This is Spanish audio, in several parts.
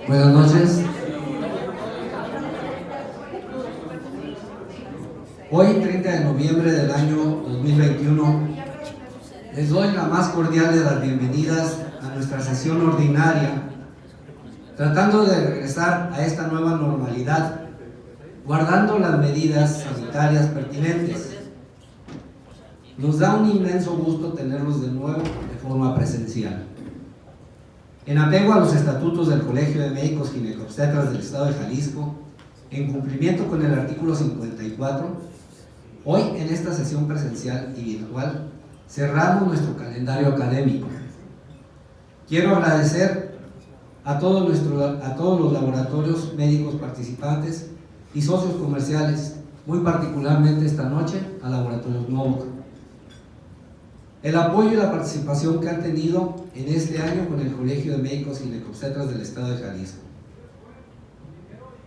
Buenas noches. Hoy, 30 de noviembre del año 2021, les doy la más cordial de las bienvenidas a nuestra sesión ordinaria, tratando de regresar a esta nueva normalidad, guardando las medidas sanitarias pertinentes. Nos da un inmenso gusto tenerlos de nuevo de forma presencial. En apego a los estatutos del Colegio de Médicos Ginecobstetras del Estado de Jalisco, en cumplimiento con el artículo 54, hoy en esta sesión presencial y virtual cerramos nuestro calendario académico. Quiero agradecer a todos los laboratorios médicos participantes y socios comerciales, muy particularmente esta noche a Laboratorios Novok, el apoyo y la participación que han tenido en este año con el Colegio de Médicos Ginecobstetras del Estado de Jalisco.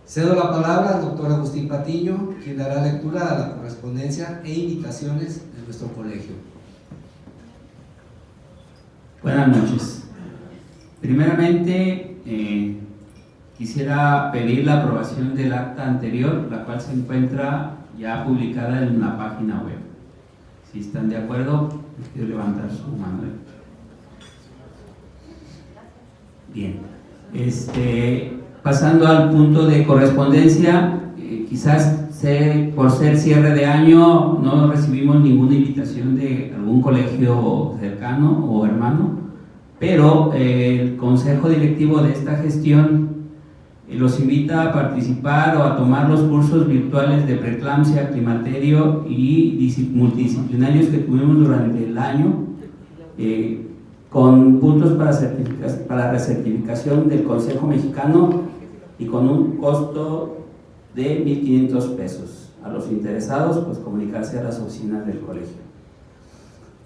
Cedo la palabra al doctor Agustín Patiño, quien dará lectura a la correspondencia e invitaciones de nuestro colegio. Buenas noches. Primeramente, quisiera pedir la aprobación del acta anterior, la cual se encuentra ya publicada en la página web. Si están de acuerdo, les quiero levantar su mano. Bien. Pasando al punto de correspondencia, quizás por ser cierre de año no recibimos ninguna invitación de algún colegio cercano o hermano, pero el consejo directivo de esta gestión los invita a participar o a tomar los cursos virtuales de preeclampsia, climaterio y multidisciplinarios que tuvimos durante el año, con puntos para recertificación del Consejo Mexicano y con un costo de 1,500 pesos. A los interesados, pues comunicarse a las oficinas del colegio.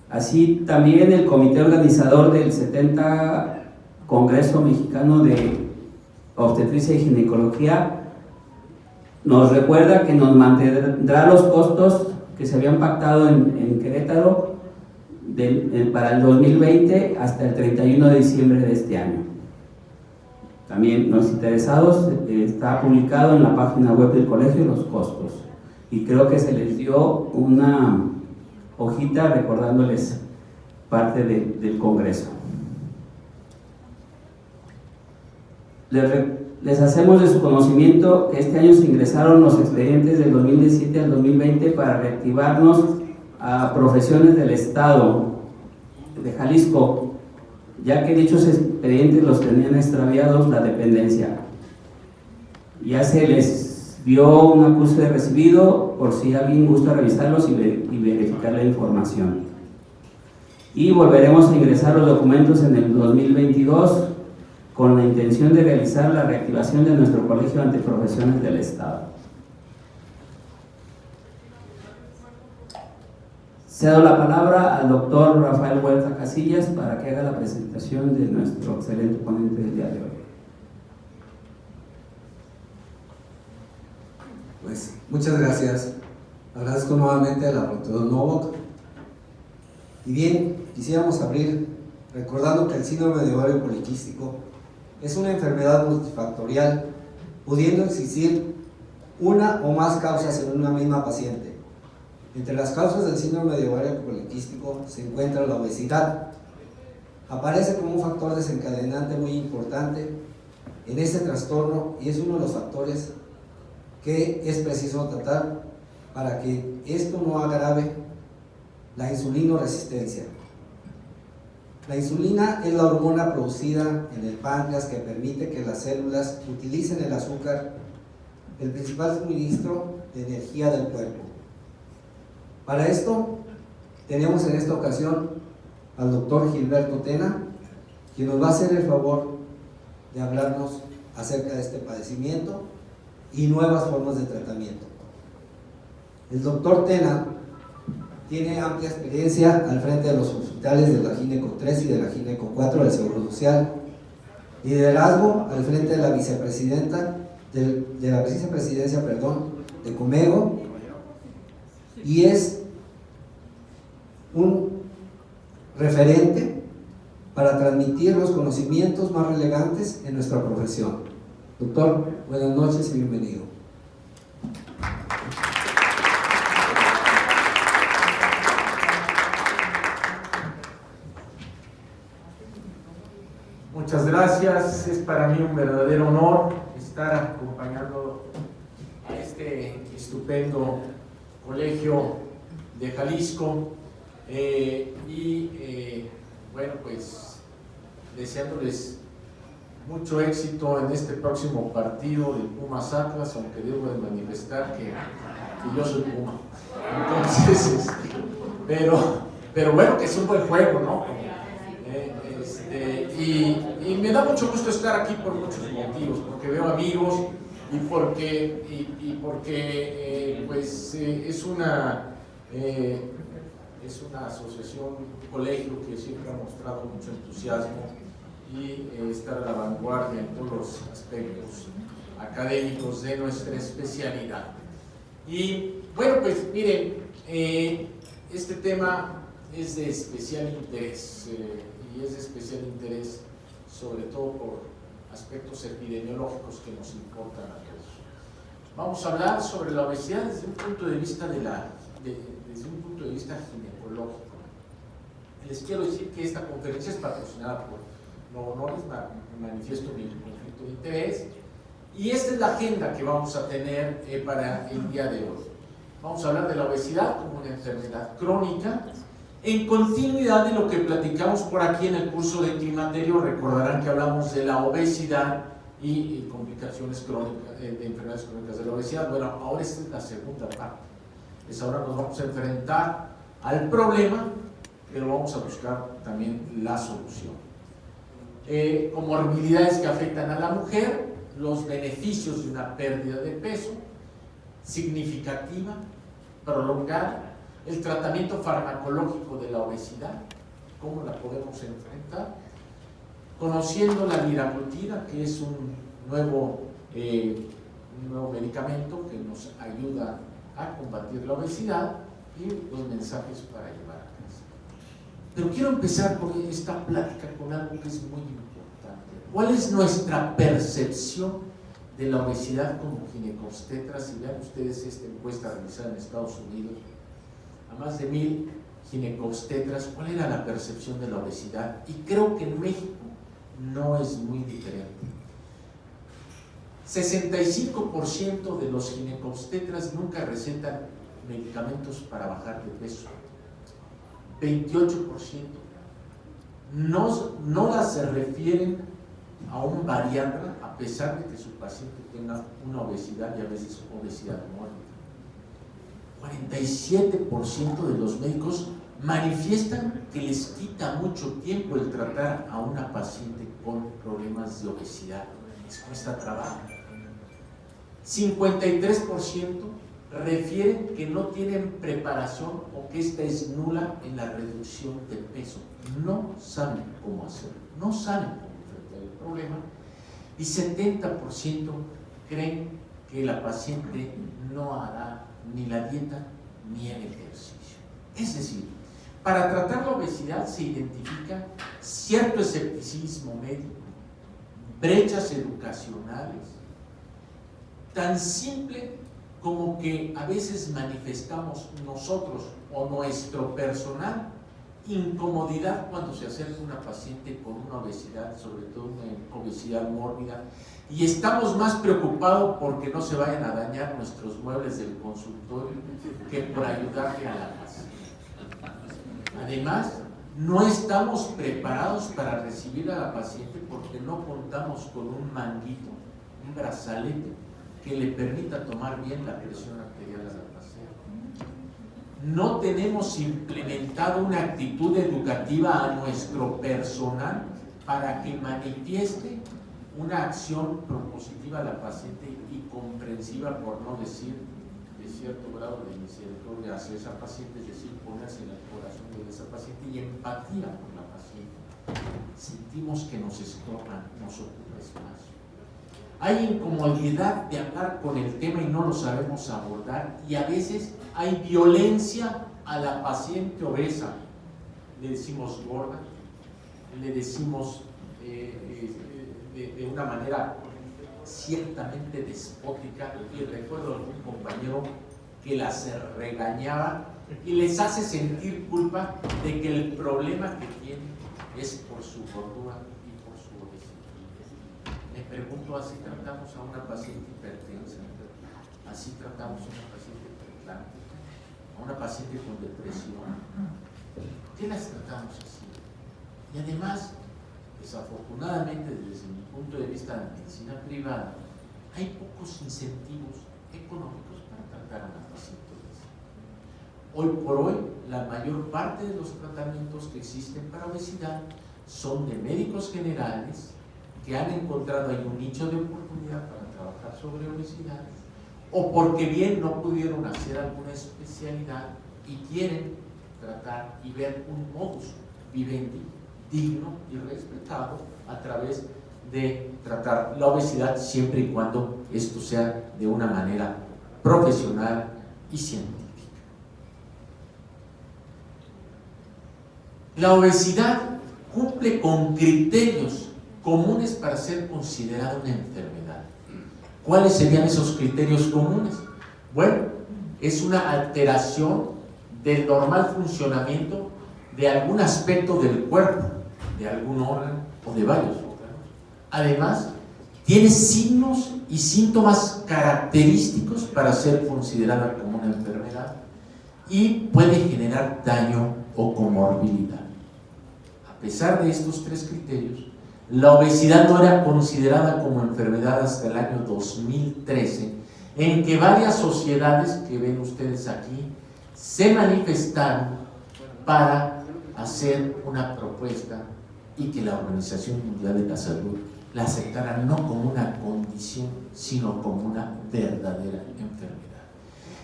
Así también el comité organizador del 70 Congreso Mexicano de Obstetricia y Ginecología nos recuerda que nos mantendrá los costos que se habían pactado en Querétaro para el 2020 hasta el 31 de diciembre de este año. También los interesados, está publicado en la página web del colegio los costos, y creo que se les dio una hojita recordándoles parte del congreso. Les hacemos de su conocimiento que este año se ingresaron los expedientes del 2017 al 2020 para reactivarnos a profesiones del Estado de Jalisco, ya que dichos expedientes los tenían extraviados la dependencia. Ya se les dio un acuse de recibido por si alguien gusta revisarlos y verificar la información. Y volveremos a ingresar los documentos en el 2022 con la intención de realizar la reactivación de nuestro colegio ante profesiones del Estado. Cedo la palabra al doctor Rafael Huerta Casillas para que haga la presentación de nuestro excelente ponente del día de hoy. Pues muchas gracias. Agradezco nuevamente a Laboratorios Novok. Y bien, quisiéramos abrir recordando que el síndrome de ovario poliquístico es una enfermedad multifactorial, pudiendo existir una o más causas en una misma paciente. Entre las causas del síndrome de ovario poliquístico se encuentra la obesidad. Aparece como un factor desencadenante muy importante en este trastorno y es uno de los factores que es preciso tratar para que esto no agrave la insulinoresistencia. La insulina es la hormona producida en el páncreas que permite que las células utilicen el azúcar, el principal suministro de energía del cuerpo. Para esto, tenemos en esta ocasión al doctor Gilberto Tena, quien nos va a hacer el favor de hablarnos acerca de este padecimiento y nuevas formas de tratamiento. El doctor Tena tiene amplia experiencia al frente de los hospitales de la Gineco 3 y de la Gineco 4 del Seguro Social, liderazgo al frente de la vicepresidencia de Comego, y es un referente para transmitir los conocimientos más relevantes en nuestra profesión. Doctor, buenas noches y bienvenido. Muchas gracias, es para mí un verdadero honor estar acompañando a este estupendo colegio de Jalisco bueno, pues deseándoles mucho éxito en este próximo partido de Pumas Atlas, aunque debo de manifestar que yo soy Puma. Entonces, pero bueno, que es un buen juego, ¿no? Y me da mucho gusto estar aquí por muchos motivos, porque veo amigos y porque pues es una asociación, un colegio que siempre ha mostrado mucho entusiasmo y estar a la vanguardia en todos los aspectos académicos de nuestra especialidad. Y bueno, pues miren, este tema es de especial interés y es de especial interés sobre todo por aspectos epidemiológicos que nos importan a todos. Vamos a hablar sobre la obesidad desde un punto de vista desde un punto de vista ginecológico. Les quiero decir que esta conferencia es patrocinada por no les manifiesto mi conflicto de interés, y esta es la agenda que vamos a tener para el día de hoy. Vamos a hablar de la obesidad como una enfermedad crónica, en continuidad de lo que platicamos por aquí en el curso de climaterio. Recordarán que hablamos de la obesidad y complicaciones crónicas, de enfermedades crónicas de la obesidad. Bueno, ahora esta es la segunda parte. Ahora nos vamos a enfrentar al problema, pero vamos a buscar también la solución. Comorbilidades que afectan a la mujer, los beneficios de una pérdida de peso significativa, prolongada, el tratamiento farmacológico de la obesidad, cómo la podemos enfrentar, conociendo la liraglutida, que es un nuevo medicamento que nos ayuda a combatir la obesidad, y los mensajes para llevar a casa. Pero quiero empezar con esta plática con algo que es muy importante. ¿Cuál es nuestra percepción de la obesidad como ginecobstetras? Y vean ustedes esta encuesta realizada en Estados Unidos a más de 1000 ginecobstetras, ¿cuál era la percepción de la obesidad? Y creo que en México no es muy diferente. 65% de los ginecobstetras nunca recetan medicamentos para bajar de peso. 28% no las refieren a un bariatra a pesar de que su paciente tenga una obesidad y a veces obesidad mórbida. 47% de los médicos manifiestan que les quita mucho tiempo el tratar a una paciente con problemas de obesidad, les cuesta trabajo. 53% refieren que no tienen preparación o que esta es nula en la reducción de peso, no saben cómo hacerlo, no saben cómo enfrentar el problema, y 70% creen que la paciente no hará ni la dieta ni el ejercicio. Es decir, para tratar la obesidad se identifica cierto escepticismo médico, brechas educacionales, tan simple como que a veces manifestamos nosotros o nuestro personal incomodidad cuando se acerca una paciente con una obesidad, sobre todo una obesidad mórbida, y estamos más preocupados porque no se vayan a dañar nuestros muebles del consultorio que por ayudarle a la paciente. Además, no estamos preparados para recibir a la paciente porque no contamos con un manguito, un brazalete que le permita tomar bien la presión arterial a la paciente. No tenemos implementado una actitud educativa a nuestro personal para que manifieste una acción propositiva a la paciente y comprensiva, por no decir de cierto grado de misericordia hacia esa paciente, es decir, ponerse en el corazón de esa paciente y empatía por la paciente. Sentimos que nos estorban, nos ocupa espacio. Hay incomodidad de hablar con el tema y no lo sabemos abordar, y a veces hay violencia a la paciente obesa. Le decimos gorda, le decimos de una manera ciertamente despótica, y recuerdo a algún compañero que las regañaba y les hace sentir culpa de que el problema que tienen es por su gordura y por su obesidad. Me pregunto, ¿así tratamos a una paciente hipertensa? ¿Así tratamos a una paciente hiperplástica? ¿A una paciente con depresión? ¿Qué las tratamos así? Y además, desafortunadamente, desde mi punto de vista de la medicina privada, hay pocos incentivos económicos para tratar a una paciente obesa. Hoy por hoy, la mayor parte de los tratamientos que existen para obesidad son de médicos generales que han encontrado ahí un nicho de oportunidad para trabajar sobre obesidad, o porque bien no pudieron hacer alguna especialidad y quieren tratar y ver un modus vivendi digno y respetado a través de tratar la obesidad, siempre y cuando esto sea de una manera profesional y científica. La obesidad cumple con criterios comunes para ser considerada una enfermedad. ¿Cuáles serían esos criterios comunes? Bueno, es una alteración del normal funcionamiento de algún aspecto del cuerpo, de algún órgano o de varios órganos. Además, tiene signos y síntomas característicos para ser considerada como una enfermedad y puede generar daño o comorbilidad. A pesar de estos tres criterios, la obesidad no era considerada como enfermedad hasta el año 2013, en que varias sociedades que ven ustedes aquí se manifestaron para hacer una propuesta y que la Organización Mundial de la Salud la aceptara no como una condición, sino como una verdadera enfermedad.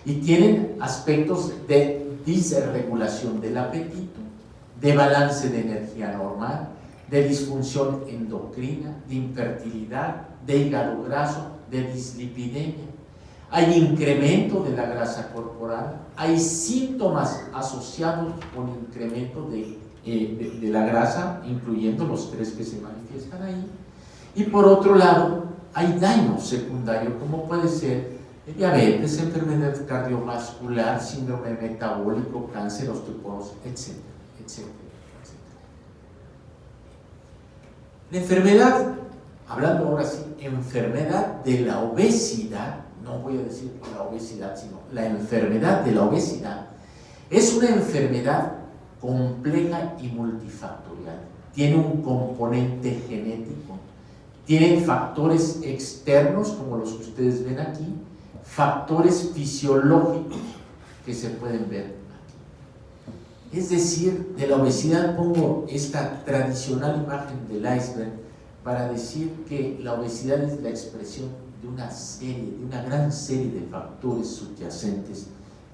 Y tienen aspectos de disregulación del apetito, de balance de energía normal, de disfunción endocrina, de infertilidad, de hígado graso, de dislipidemia. Hay incremento de la grasa corporal, hay síntomas asociados con incremento de la grasa, incluyendo los tres que se manifiestan ahí. Y por otro lado, hay daño secundario, como puede ser diabetes, enfermedad cardiovascular, síndrome metabólico, cáncer, osteoporosis, etcétera, etcétera, etcétera. La enfermedad, hablando ahora sí, enfermedad de la obesidad, no voy a decir la obesidad, sino la enfermedad de la obesidad, es una enfermedad compleja y multifactorial. Tiene un componente genético, tiene factores externos, como los que ustedes ven aquí, factores fisiológicos que se pueden ver aquí. Es decir, de la obesidad pongo esta tradicional imagen del iceberg para decir que la obesidad es la expresión de una gran serie de factores subyacentes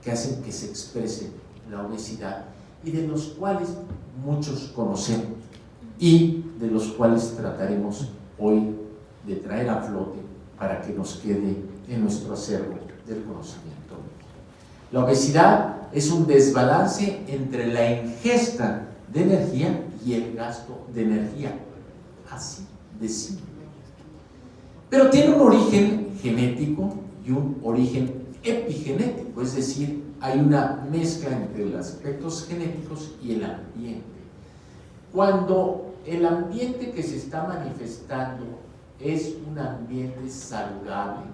que hacen que se exprese la obesidad y de los cuales muchos conocemos y de los cuales trataremos hoy de traer a flote para que nos quede en nuestro acervo del conocimiento. La obesidad es un desbalance entre la ingesta de energía y el gasto de energía, así de simple. Pero tiene un origen genético y un origen epigenético, es decir, hay una mezcla entre los aspectos genéticos y el ambiente. Cuando el ambiente que se está manifestando es un ambiente saludable,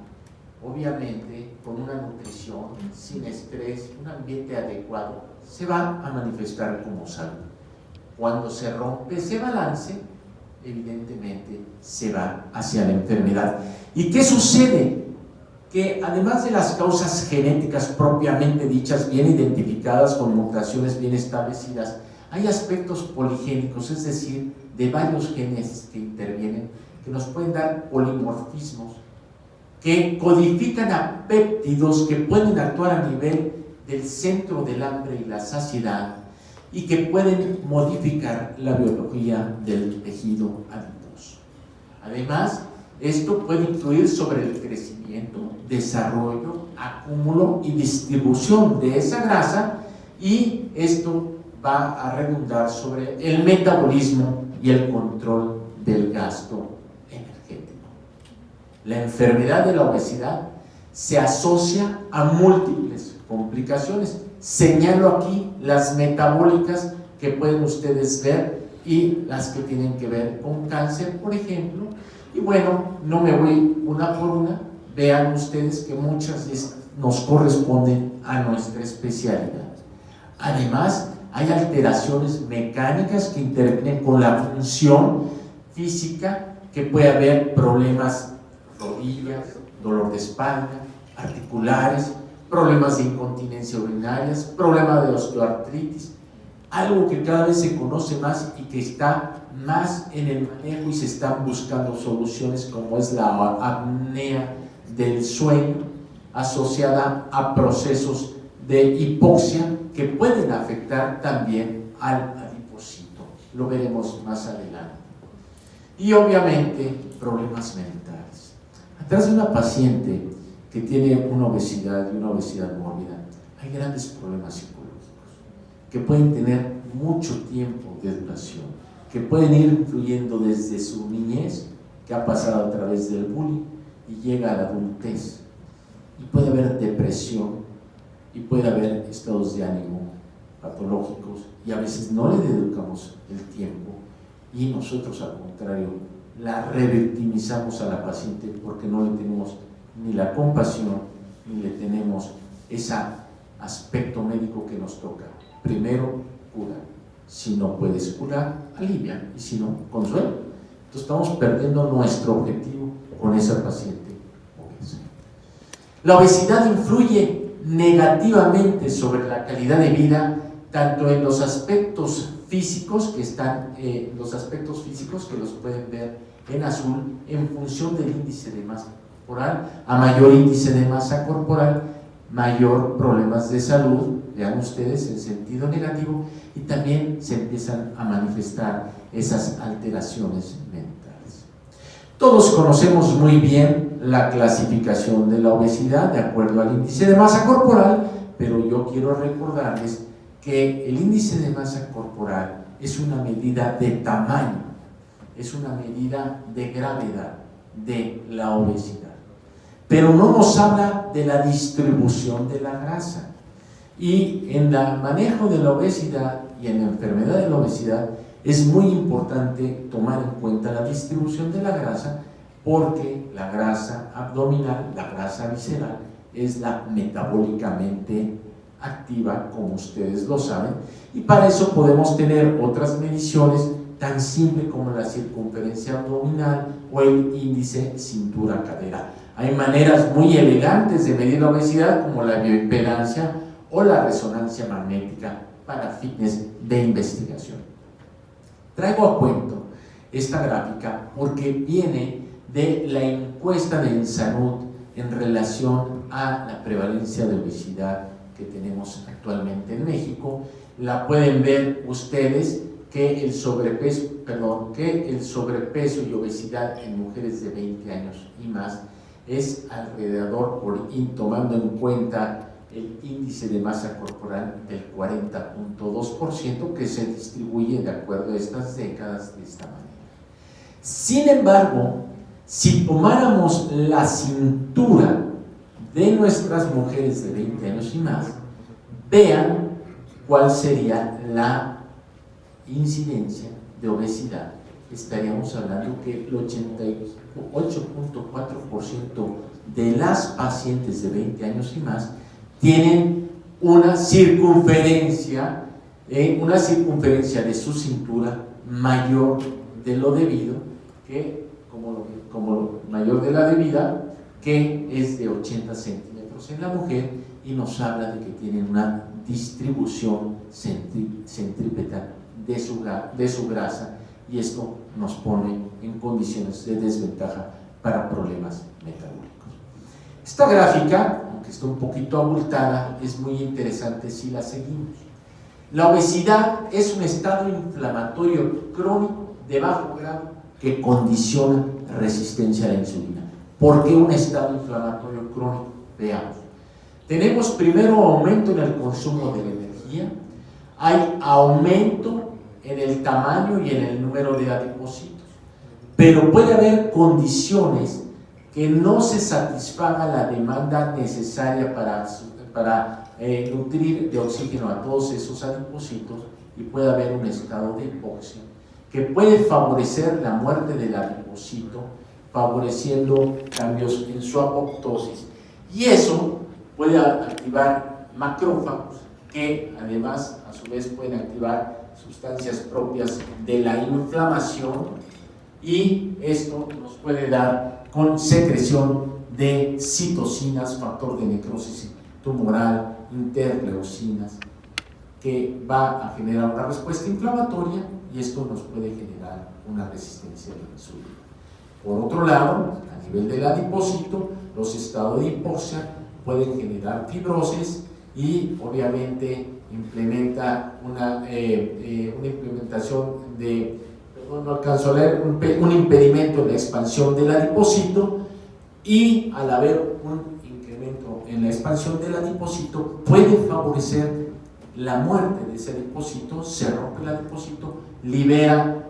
obviamente con una nutrición, sin estrés, un ambiente adecuado, se va a manifestar como salud. Cuando se rompe ese balance, evidentemente se va hacia la enfermedad. ¿Y qué sucede? Que además de las causas genéticas propiamente dichas, bien identificadas con mutaciones bien establecidas, hay aspectos poligénicos, es decir, de varios genes que intervienen, que nos pueden dar polimorfismos, que codifican a péptidos que pueden actuar a nivel del centro del hambre y la saciedad y que pueden modificar la biología del tejido adiposo. Además, esto puede influir sobre el crecimiento, desarrollo, acúmulo y distribución de esa grasa, y esto va a redundar sobre el metabolismo y el control del gasto energético. La enfermedad de la obesidad se asocia a múltiples complicaciones. Señalo aquí las metabólicas que pueden ustedes ver y las que tienen que ver con cáncer, por ejemplo. Y bueno, no me voy una por una, vean ustedes que muchas nos corresponden a nuestra especialidad. Además, hay alteraciones mecánicas que intervienen con la función física, que puede haber problemas rodillas, dolor de espalda, articulares, problemas de incontinencia urinarias, problemas de osteoartritis, algo que cada vez se conoce más y que está más en el manejo y se están buscando soluciones, como es la apnea del sueño asociada a procesos de hipoxia que pueden afectar también al adipocito. Lo veremos más adelante. Y obviamente problemas mentales. Atrás de una paciente que tiene una obesidad y una obesidad mórbida, hay grandes problemas psicológicos que pueden tener mucho tiempo de duración, que pueden ir influyendo desde su niñez, que ha pasado a través del bullying y llega a la adultez. Y puede haber depresión y puede haber estados de ánimo patológicos, y a veces no le dedicamos el tiempo y nosotros, al contrario, la revictimizamos a la paciente porque no le tenemos ni la compasión ni le tenemos ese aspecto médico que nos toca. Primero, cura. Si no puedes curar, alivia, y si no, consuela. Entonces estamos perdiendo nuestro objetivo con esa paciente obesa. La obesidad influye negativamente sobre la calidad de vida, tanto en los aspectos físicos que están, los aspectos físicos que los pueden ver en azul, en función del índice de masa corporal. A mayor índice de masa corporal, mayor problemas de salud, vean ustedes, en sentido negativo, y también se empiezan a manifestar esas alteraciones mentales. Todos conocemos muy bien la clasificación de la obesidad de acuerdo al índice de masa corporal, pero yo quiero recordarles que el índice de masa corporal es una medida de tamaño, es una medida de gravedad de la obesidad, pero no nos habla de la distribución de la grasa. Y en el manejo de la obesidad y en la enfermedad de la obesidad es muy importante tomar en cuenta la distribución de la grasa, porque la grasa abdominal, la grasa visceral, es la metabólicamente activa, como ustedes lo saben, y para eso podemos tener otras mediciones tan simples como la circunferencia abdominal o el índice cintura-cadera. Hay maneras muy elegantes de medir la obesidad, como la bioimpedancia o la resonancia magnética, para fines de investigación. Traigo a cuento esta gráfica porque viene de la encuesta de Salud en relación a la prevalencia de obesidad que tenemos actualmente en México. La pueden ver ustedes que el sobrepeso y obesidad en mujeres de 20 años y más es alrededor, tomando en cuenta el índice de masa corporal, del 40.2%, que se distribuye de acuerdo a estas décadas de esta manera. Sin embargo, si tomáramos la cintura de nuestras mujeres de 20 años y más, vean cuál sería la incidencia de obesidad. Estaríamos hablando que el 88.4% de las pacientes de 20 años y más tienen una circunferencia de su cintura mayor de lo debido, que como mayor de la debida, que es de 80 centímetros en la mujer, y nos habla de que tienen una distribución centrípeta de su grasa, y esto nos pone en condiciones de desventaja para problemas metabólicos. Esta gráfica, aunque está un poquito abultada, es muy interesante si la seguimos. La obesidad es un estado inflamatorio crónico de bajo grado que condiciona resistencia a la insulina. ¿Por qué un estado inflamatorio crónico? Veamos. Tenemos primero aumento en el consumo de la energía, hay aumento en el tamaño y en el número de adipocitos, pero puede haber condiciones que no se satisfaga la demanda necesaria para nutrir de oxígeno a todos esos adipocitos y puede haber un estado de hipoxia que puede favorecer la muerte del adipocito, favoreciendo cambios en su apoptosis, y eso puede activar macrófagos que además a su vez pueden activar sustancias propias de la inflamación, y esto nos puede dar con secreción de citocinas, factor de necrosis tumoral, interleucinas, que va a generar una respuesta inflamatoria, y esto nos puede generar una resistencia a la insulina. Por otro lado, a nivel del adipocito, los estados de hipoxia pueden generar fibrosis y obviamente implementa una implementación de, no alcanzo a leer, un impedimento en la expansión del adipocito, y al haber un incremento en la expansión del adipocito puede favorecer la muerte de ese adipocito, se rompe el adipocito, libera,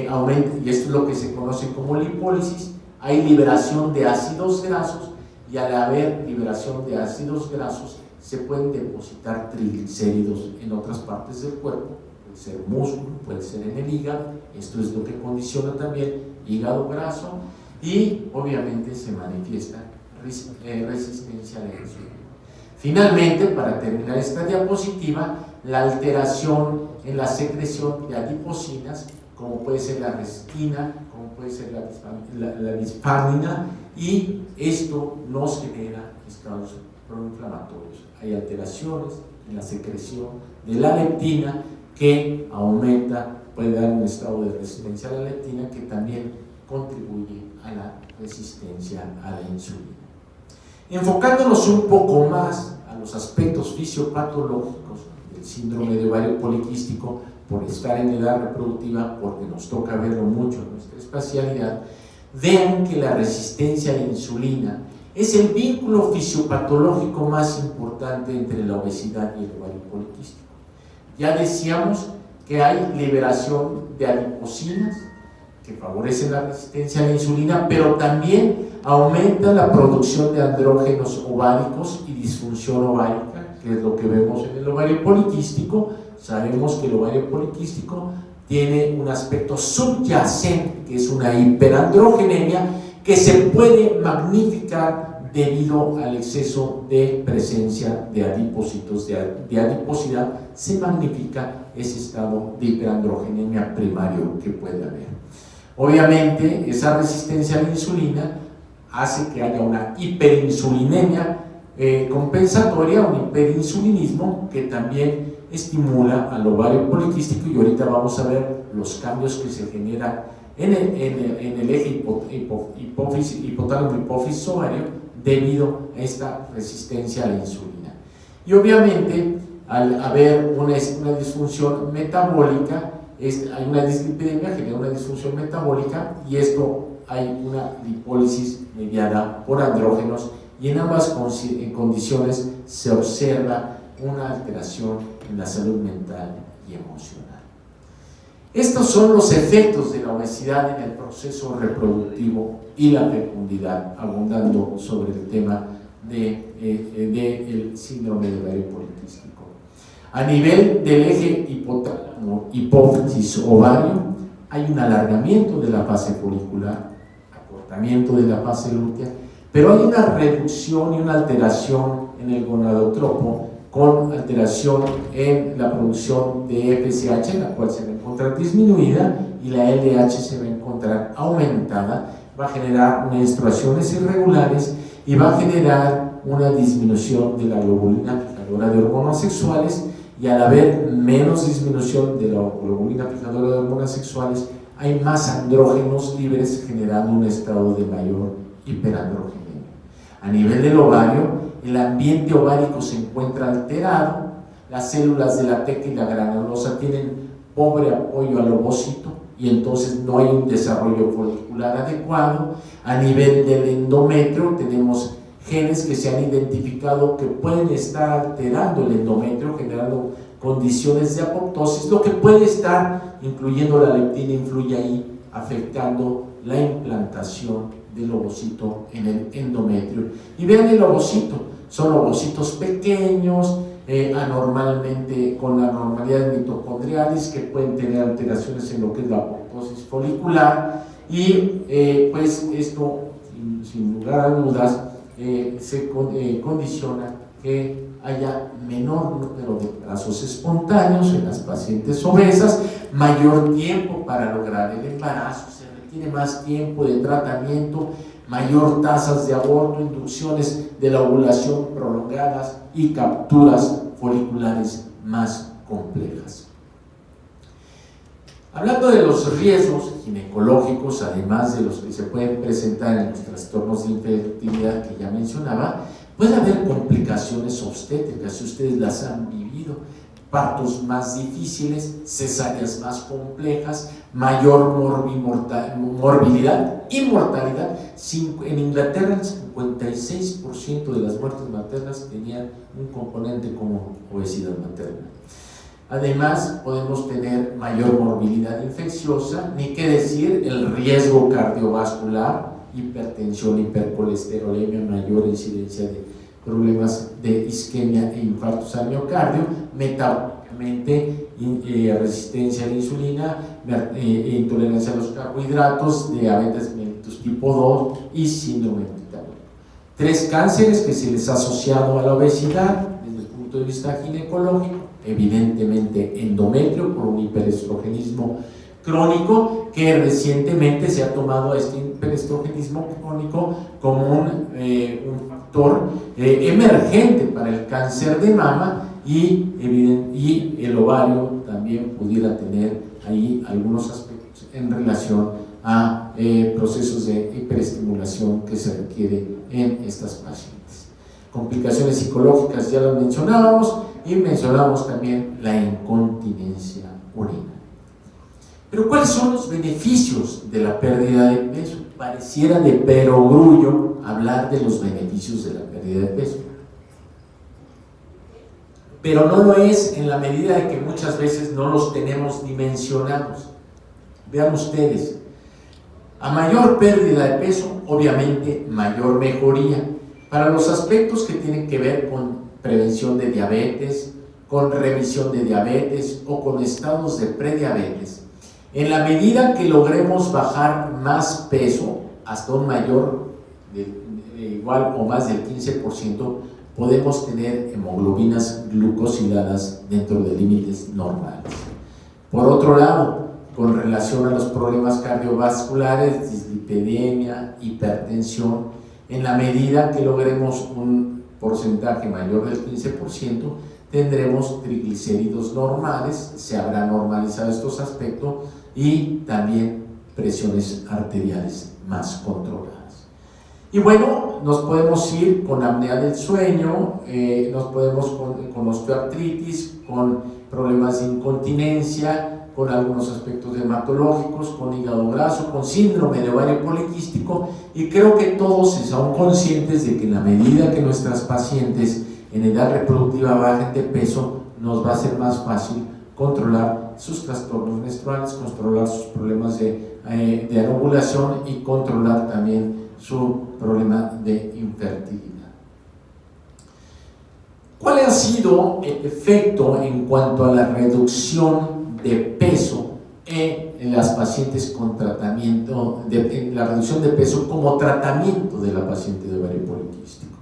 aumenta, y esto es lo que se conoce como lipólisis, hay liberación de ácidos grasos, y al haber liberación de ácidos grasos se pueden depositar triglicéridos en otras partes del cuerpo, puede ser músculo, puede ser en el hígado, esto es lo que condiciona también hígado graso, y obviamente se manifiesta resistencia a la insulina. Finalmente, para terminar esta diapositiva, la alteración en la secreción de adipocinas, como puede ser la restina, como puede ser la bispamina, y esto nos genera estados proinflamatorios. Hay alteraciones en la secreción de la leptina que aumenta, puede dar un estado de resistencia a la leptina que también contribuye a la resistencia a la insulina. Enfocándonos un poco más a los aspectos fisiopatológicos del síndrome de ovario poliquístico, por estar en edad reproductiva, porque nos toca verlo mucho en nuestra especialidad, vean que la resistencia a la insulina es el vínculo fisiopatológico más importante entre la obesidad y el ovario poliquístico. Ya decíamos que hay liberación de adipocinas que favorecen la resistencia a la insulina, pero también aumenta la producción de andrógenos ováricos y disfunción ovárica, que es lo que vemos en el ovario poliquístico. Sabemos que el ovario poliquístico tiene un aspecto subyacente, que es una hiperandrogenemia, que se puede magnificar debido al exceso de presencia de adipocitos, de adiposidad. Se magnifica ese estado de hiperandrogenemia primario que puede haber. Obviamente, esa resistencia a la insulina hace que haya una hiperinsulinemia compensatoria, un hiperinsulinismo que también estimula al ovario poliquístico, y ahorita vamos a ver los cambios que se generan en el eje hipotálamo-hipófisis-ovario debido a esta resistencia a la insulina. Y obviamente, al haber una disfunción metabólica, hay una dislipidemia, genera una disfunción metabólica, y esto hay una lipólisis mediada por andrógenos, y en ambas condiciones se observa una alteración en la salud mental y emocional. Estos son los efectos de la obesidad en el proceso reproductivo y la fecundidad, abundando sobre el tema del síndrome de ovario poliquístico. A nivel del eje hipotálamo-hipófisis-ovario, hay un alargamiento de la fase folicular, acortamiento de la fase lútea, pero hay una reducción y una alteración en el gonadotropo, con alteración en la producción de FSH, en la cual se va a encontrar disminuida, y la LH se va a encontrar aumentada. Va a generar menstruaciones irregulares y va a generar una disminución de la globulina fijadora de hormonas sexuales, y al haber menos disminución de la globulina fijadora de hormonas sexuales, hay más andrógenos libres, generando un estado de mayor hiperandrogenemia. A nivel del ovario, el ambiente ovárico se encuentra alterado, las células de la teca y la granulosa tienen pobre apoyo al ovocito, y entonces no hay un desarrollo folicular adecuado. A nivel del endometrio tenemos genes que se han identificado que pueden estar alterando el endometrio, generando condiciones de apoptosis, lo que puede estar, incluyendo la leptina, influye ahí, afectando la implantación del ovocito en el endometrio. Y vean el ovocito, son ovocitos pequeños, anormalmente con anormalidades mitocondriales que pueden tener alteraciones en lo que es la apoptosis folicular, y pues esto sin lugar a dudas se condiciona que haya menor número de embarazos espontáneos en las pacientes obesas, mayor tiempo para lograr el embarazo, se requiere más tiempo de tratamiento, mayor tasas de aborto, inducciones de la ovulación prolongadas y capturas foliculares más complejas. Hablando de los riesgos ginecológicos, además de los que se pueden presentar en los trastornos de infertilidad que ya mencionaba, puede haber complicaciones obstétricas, si ustedes las han vivido, partos más difíciles, cesáreas más complejas, mayor morbilidad y mortalidad. En Inglaterra el 56% de las muertes maternas tenían un componente como obesidad materna. Además, podemos tener mayor morbilidad infecciosa, ni qué decir el riesgo cardiovascular, hipertensión, hipercolesterolemia, mayor incidencia de problemas de isquemia e infartos al miocardio, metabólicamente resistencia a la insulina, intolerancia a los carbohidratos, diabetes mellitus tipo 2 y síndrome metabólico. 3 cánceres que se les ha asociado a la obesidad desde el punto de vista ginecológico: evidentemente endometrio por un hiperestrogenismo crónico, que recientemente se ha tomado a este hiperestrogenismo crónico como un factor emergente para el cáncer de mama, y el ovario también pudiera tener ahí algunos aspectos en relación a procesos de hiperestimulación que se requiere en estas pacientes. Complicaciones psicológicas ya las mencionábamos, y mencionamos también la incontinencia urinaria. Pero ¿cuáles son los beneficios de la pérdida de peso? Pareciera de perogrullo hablar de los beneficios de la pérdida de peso, pero no lo es en la medida de que muchas veces no los tenemos dimensionados. Vean ustedes, a mayor pérdida de peso, obviamente mayor mejoría para los aspectos que tienen que ver con prevención de diabetes, con remisión de diabetes o con estados de prediabetes. En la medida que logremos bajar más peso, hasta un mayor igual o más del 15%, podemos tener hemoglobinas glucosiladas dentro de límites normales. Por otro lado, con relación a los problemas cardiovasculares, dislipidemia, hipertensión, en la medida que logremos un porcentaje mayor del 15%, tendremos triglicéridos normales, se habrán normalizado estos aspectos, y también presiones arteriales más controladas. Y bueno, nos podemos ir con apnea del sueño, nos podemos con osteoartritis, con problemas de incontinencia, con algunos aspectos dermatológicos, con hígado graso, con síndrome de ovario poliquístico, y creo que todos son conscientes de que en la medida que nuestras pacientes en edad reproductiva bajen de peso, nos va a ser más fácil controlar sus trastornos menstruales, controlar sus problemas de anovulación y controlar también su problema de infertilidad. ¿Cuál ha sido el efecto en cuanto a la reducción de peso en las pacientes con tratamiento, en la reducción de peso como tratamiento de la paciente de ovario poliquístico?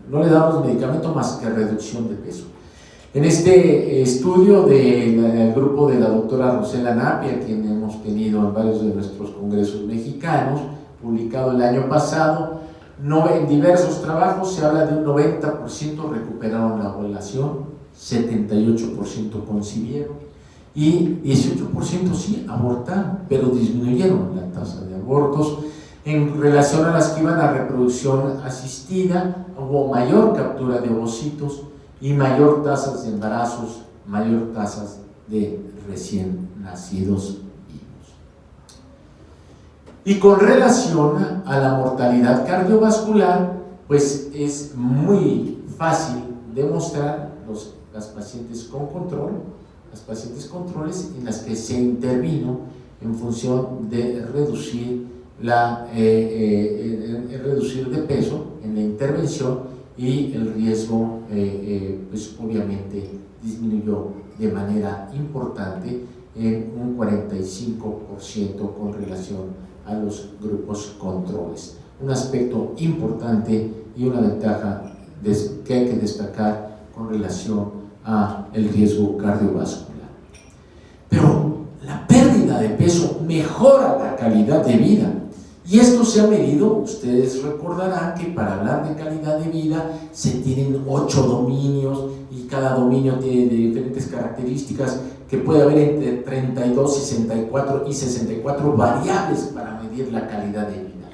No le damos medicamento más que reducción de peso. En este estudio del grupo de la doctora Rosela Napia, quien hemos tenido en varios de nuestros congresos mexicanos, publicado el año pasado, en diversos trabajos se habla de un 90% recuperaron la ovulación, 78% concibieron y 18% sí abortaron, pero disminuyeron la tasa de abortos. En relación a las que iban a reproducción asistida, hubo mayor captura de ovocitos y mayor tasas de embarazos, mayor tasas de recién nacidos vivos. Y con relación a la mortalidad cardiovascular, pues es muy fácil demostrar las pacientes con control, las pacientes controles en las que se intervino en función de reducir reducir de peso en la intervención, y el riesgo pues obviamente disminuyó de manera importante en un 45% con relación a los grupos controles. Un aspecto importante y una ventaja que hay que destacar con relación a el riesgo cardiovascular. Pero la pérdida de peso mejora la calidad de vida, y esto se ha medido. Ustedes recordarán que para hablar de calidad de vida se tienen 8 dominios, y cada dominio tiene diferentes características, que puede haber entre 32, 64 y 64 variables para medir la calidad de vida.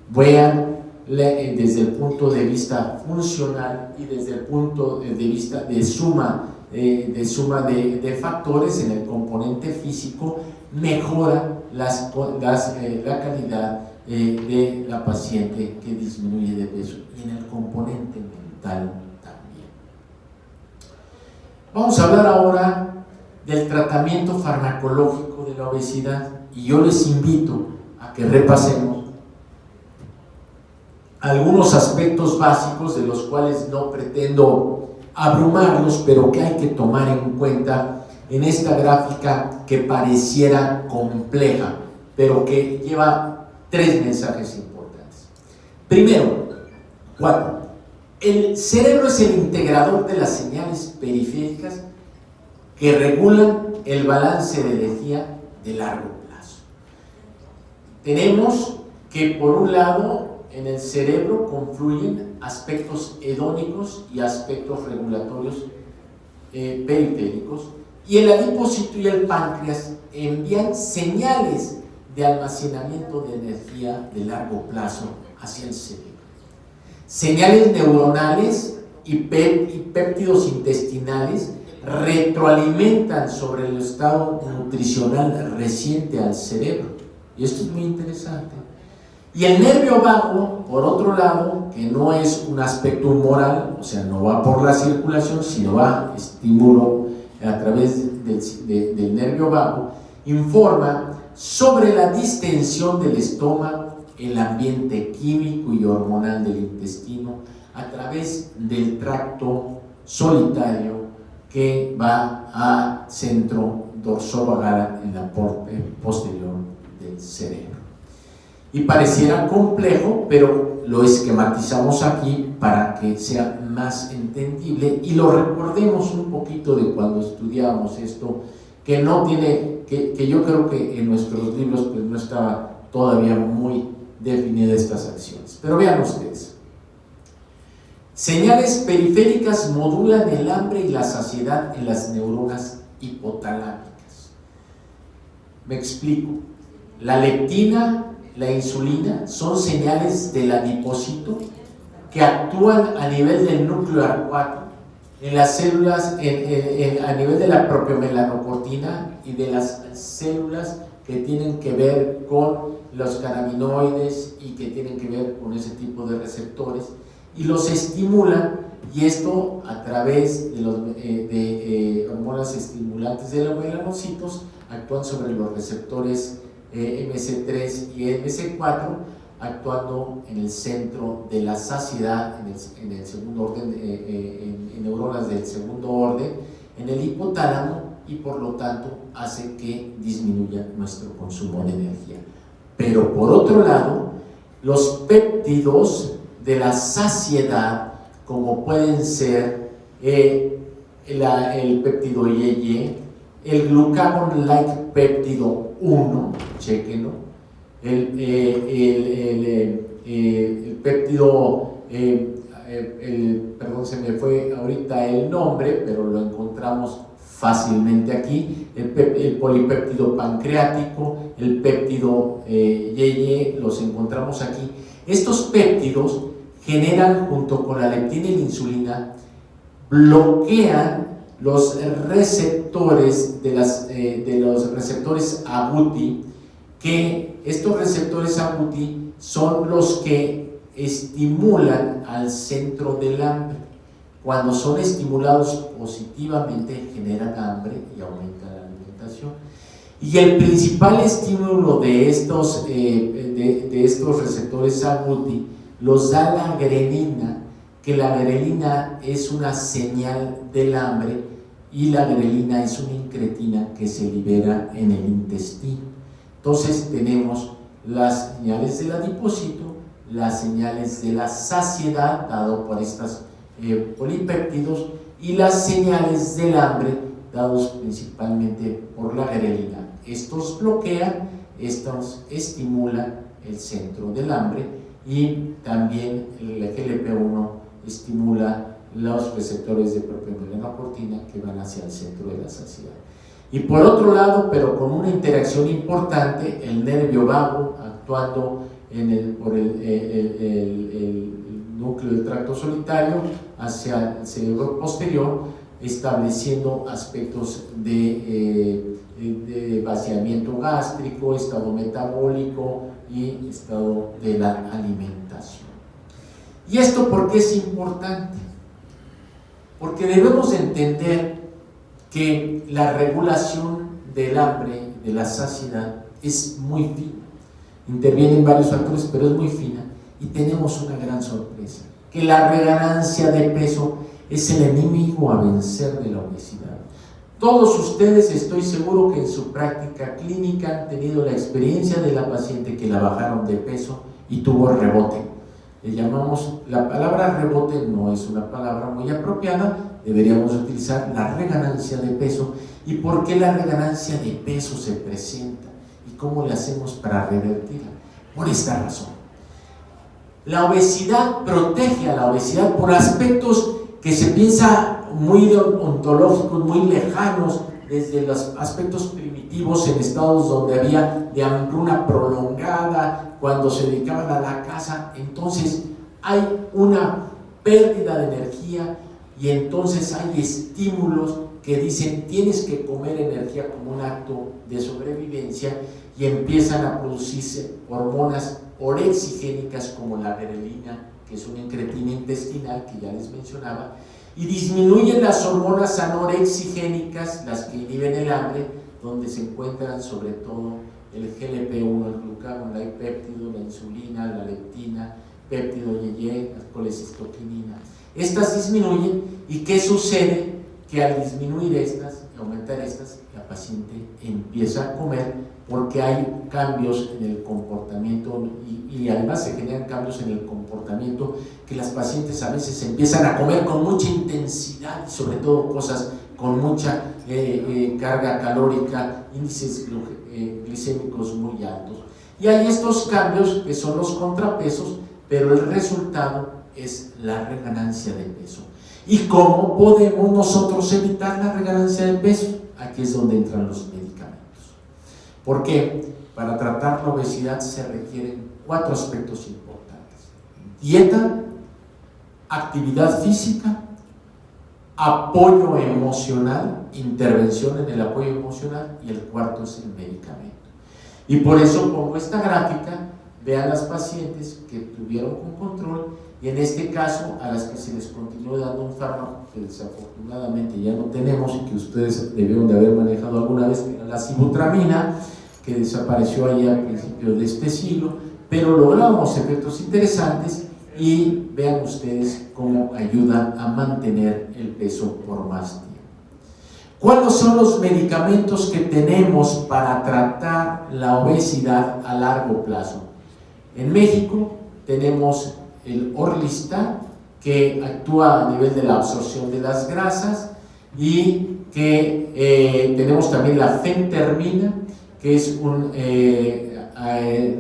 Vean desde el punto de vista funcional y desde el punto de vista de suma de factores en el componente físico, mejora la calidad de la paciente que disminuye de peso, y en el componente mental también. Vamos a hablar ahora del tratamiento farmacológico de la obesidad, y yo les invito a que repasemos algunos aspectos básicos, de los cuales no pretendo abrumarlos, pero que hay que tomar en cuenta en esta gráfica que pareciera compleja, pero que lleva 3 mensajes importantes. Primero, 4. El cerebro es el integrador de las señales periféricas que regulan el balance de energía de largo plazo. Tenemos que, por un lado, en el cerebro confluyen aspectos hedónicos y aspectos regulatorios periféricos, y el adipocito y el páncreas envían señales de almacenamiento de energía de largo plazo hacia el cerebro. Señales neuronales y péptidos intestinales retroalimentan sobre el estado nutricional reciente al cerebro, y esto es muy interesante. Y el nervio vago, por otro lado, que no es un aspecto humoral, o sea, no va por la circulación, sino va estímulo a través del nervio vago, informa sobre la distensión del estómago, el ambiente químico y hormonal del intestino, a través del tracto solitario que va a centro dorsovagal en la parte posterior del cerebro. Y pareciera complejo, pero lo esquematizamos aquí para que sea más entendible y lo recordemos un poquito de cuando estudiamos esto, que no tiene, que yo creo que en nuestros libros pues no estaba todavía muy definida estas acciones. Pero vean ustedes. Señales periféricas modulan el hambre y la saciedad en las neuronas hipotalámicas. Me explico. La leptina, la insulina son señales del adipocito que actúan a nivel del núcleo arcuato, en las células, a nivel de la propiomelanocortina y de las células que tienen que ver con los cannabinoides y que tienen que ver con ese tipo de receptores, y los estimulan, y esto a través de hormonas estimulantes de los melanocitos actúan sobre los receptores MC3 y MC4, actuando en el centro de la saciedad, en el segundo orden, en neuronas del segundo orden, en el hipotálamo, y por lo tanto hace que disminuya nuestro consumo de energía. Pero por otro lado, los péptidos de la saciedad, como pueden ser el péptido YY, el glucagon-like péptido 1, chéquenlo, el péptido, perdón, se me fue ahorita el nombre, pero lo encontramos fácilmente aquí, el polipéptido pancreático, el péptido YY, los encontramos aquí. Estos péptidos generan, junto con la leptina y la insulina, bloquean los receptores de los receptores agouti, que estos receptores agouti son los que estimulan al centro del hambre. Cuando son estimulados positivamente generan hambre y aumenta la alimentación. Y el principal estímulo de estos receptores agouti los da la grelina, que la grelina es una señal del hambre y la grelina es una incretina que se libera en el intestino. Entonces tenemos las señales del adipocito, las señales de la saciedad dado por estos polipéptidos y las señales del hambre dados principalmente por la grelina. Estos bloquean, estos estimulan el centro del hambre y también el GLP-1 estimula los receptores de propionilocortina que van hacia el centro de la saciedad. Y por otro lado, pero con una interacción importante, el nervio vago actuando por el núcleo del tracto solitario hacia el cerebro posterior, estableciendo aspectos de vaciamiento gástrico, estado metabólico y estado de la alimentación. ¿Y esto por qué es importante? Porque debemos entender que la regulación del hambre, de la saciedad, es muy fina. Intervienen varios factores, pero es muy fina. Y tenemos una gran sorpresa, que la reganancia de peso es el enemigo a vencer de la obesidad. Todos ustedes, estoy seguro que en su práctica clínica han tenido la experiencia de la paciente que la bajaron de peso y tuvo rebote. Le llamamos, la palabra rebote no es una palabra muy apropiada, deberíamos utilizar la reganancia de peso. ¿Y por qué la reganancia de peso se presenta? ¿Y cómo le hacemos para revertirla? Por esta razón. La obesidad protege a la obesidad por aspectos que se piensa muy ontológicos, muy lejanos, desde los aspectos primitivos en estados donde había de hambruna prolongada, cuando se dedicaban a la caza. Entonces hay una pérdida de energía y entonces hay estímulos que dicen tienes que comer energía como un acto de sobrevivencia y empiezan a producirse hormonas orexigénicas como la grelina, que es una incretina intestinal que ya les mencionaba, y disminuyen las hormonas anorexigénicas, las que inhiben el hambre, donde se encuentran sobre todo el GLP-1, el glucagón, la péptido, la insulina, la leptina, péptido YY, la colecistoquinina. Estas disminuyen, ¿y qué sucede? Que al disminuir estas, aumentar estas, la paciente empieza a comer porque hay cambios en el comportamiento y además se generan cambios en el comportamiento que las pacientes a veces empiezan a comer con mucha intensidad y sobre todo cosas con mucha carga calórica, índices glicémicos muy altos. Y hay estos cambios que son los contrapesos, pero el resultado es la reganancia de peso. ¿Y cómo podemos nosotros evitar la reganancia de peso? Aquí es donde entran los medicamentos. ¿Por qué? Para tratar la obesidad se requieren 4 aspectos importantes: dieta, actividad física, apoyo emocional, intervención en el apoyo emocional, y el cuarto es el medicamento. Y por eso pongo esta gráfica, vean las pacientes que tuvieron con control y en este caso a las que se les continúe dando un fármaco que desafortunadamente ya no tenemos y que ustedes debieron de haber manejado alguna vez, que era la sibutramina, que desapareció ahí al principio de este siglo, pero logramos efectos interesantes y vean ustedes cómo ayuda a mantener el peso por más tiempo. ¿Cuáles son los medicamentos que tenemos para tratar la obesidad a largo plazo? En México tenemos el Orlistat, que actúa a nivel de la absorción de las grasas, y que tenemos también la fentermina, que es un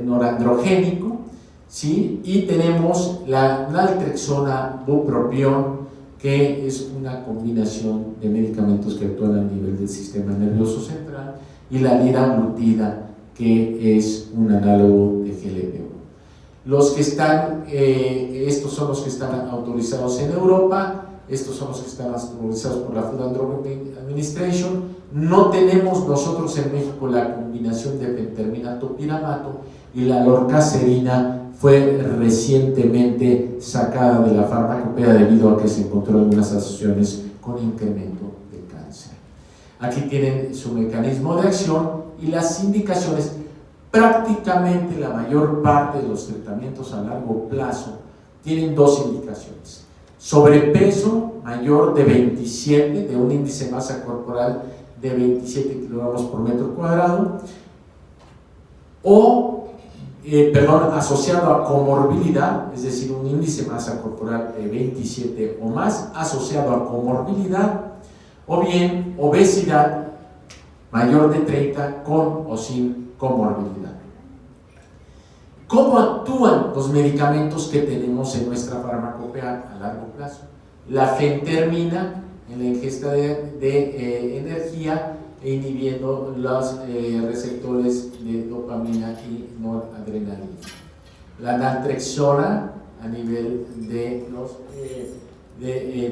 norandrogénico, ¿sí? Y tenemos la naltrexona bupropión, que es una combinación de medicamentos que actúan a nivel del sistema nervioso central, y la liraglutida, que es un análogo de GLP-1. Los que están, estos son los que están autorizados en Europa, estos son los que están autorizados por la Food and Drug Administration. No tenemos nosotros en México la combinación de fentermina topiramato, y la lorcacerina fue recientemente sacada de la farmacopea debido a que se encontró en unas asociaciones con incremento de cáncer. Aquí tienen su mecanismo de acción y las indicaciones, prácticamente la mayor parte de los tratamientos a largo plazo tienen dos indicaciones: sobrepeso mayor de 27, de un índice de masa corporal de 27 kilogramos por metro cuadrado, o asociado a comorbilidad, es decir, un índice de masa corporal de 27 o más asociado a comorbilidad, o bien obesidad mayor de 30 con o sin comorbilidad. ¿Cómo actúan los medicamentos que tenemos en nuestra farmacopea a largo plazo? La fentermina en la ingesta de energía, inhibiendo los receptores de dopamina y noradrenalina. La naltrexona a nivel de los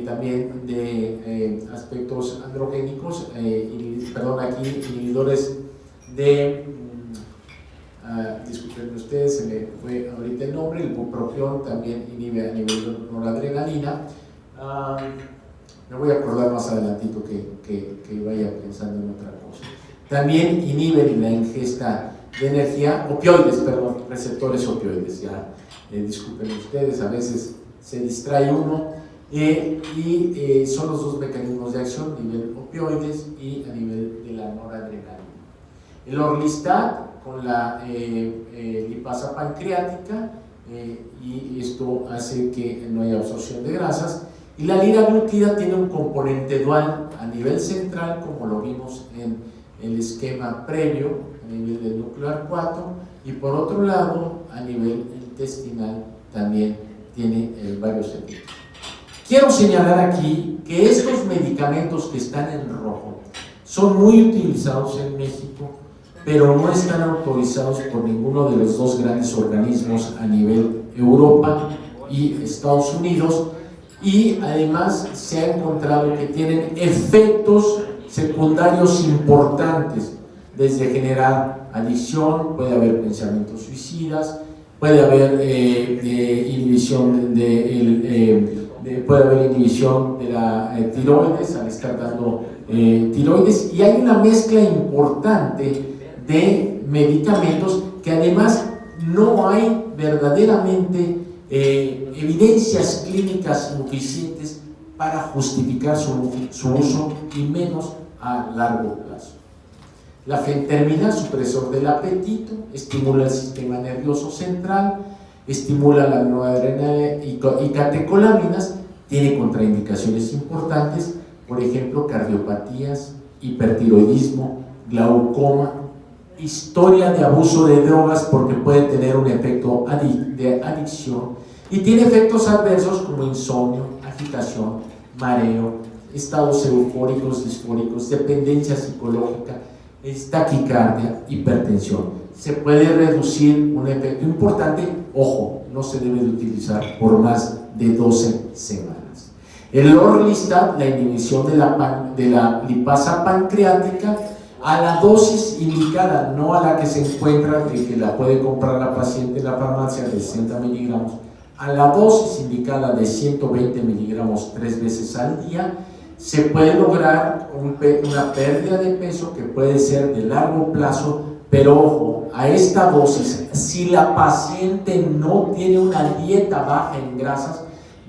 también de aspectos androgénicos, inhibidores de disculpen ustedes, se me fue ahorita el nombre. El bupropión también inhibe a nivel de noradrenalina. Me voy a acordar más adelantito que vaya pensando en otra cosa. También inhiben la ingesta de energía, receptores opioides. Ya, disculpen ustedes, a veces se distrae uno, y son los dos mecanismos de acción, a nivel opioides y a nivel de la noradrenalina. El orlistat con la lipasa pancreática, y esto hace que no haya absorción de grasas. Y la liraglutida tiene un componente dual a nivel central, como lo vimos en el esquema previo, a nivel del núcleo arcuato, y por otro lado, a nivel intestinal, también tiene varios efectos. Quiero señalar aquí que estos medicamentos que están en rojo son muy utilizados en México, pero no están autorizados por ninguno de los dos grandes organismos a nivel Europa y Estados Unidos, y además se ha encontrado que tienen efectos secundarios importantes, desde generar adicción, puede haber pensamientos suicidas, puede haber inhibición puede haber inhibición de la tiroides al estar dando tiroides, y hay una mezcla importante de medicamentos que además no hay verdaderamente evidencias clínicas suficientes para justificar su uso, y menos a largo plazo. La fentermina, supresor del apetito, estimula el sistema nervioso central, estimula la noradrenalina y catecolaminas, tiene contraindicaciones importantes, por ejemplo, cardiopatías, hipertiroidismo, glaucoma, historia de abuso de drogas, porque puede tener un efecto de adicción, y tiene efectos adversos como insomnio, agitación, mareo, estados eufóricos, disfóricos, dependencia psicológica, taquicardia, hipertensión. Se puede reducir un efecto importante, ojo, no se debe de utilizar por más de 12 semanas. El orlistat, la inhibición de la lipasa pancreática, a la dosis indicada, no a la que se encuentra, que la puede comprar la paciente en la farmacia, de 60 miligramos, a la dosis indicada de 120 miligramos 3 veces al día, se puede lograr una pérdida de peso que puede ser de largo plazo, pero ojo, a esta dosis, si la paciente no tiene una dieta baja en grasas,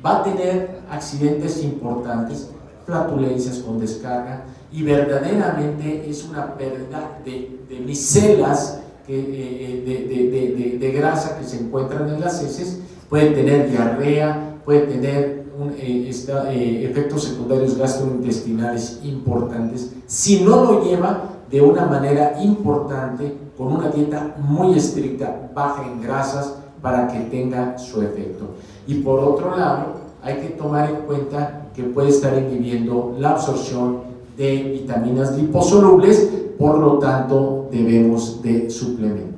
va a tener accidentes importantes, flatulencias con descarga, y verdaderamente es una pérdida de micelas de grasa que se encuentran en las heces. Puede tener diarrea, puede tener efectos secundarios gastrointestinales importantes si no lo lleva de una manera importante, con una dieta muy estricta, baja en grasas, para que tenga su efecto. Y por otro lado, hay que tomar en cuenta que puede estar inhibiendo la absorción de vitaminas liposolubles, por lo tanto debemos de suplementar.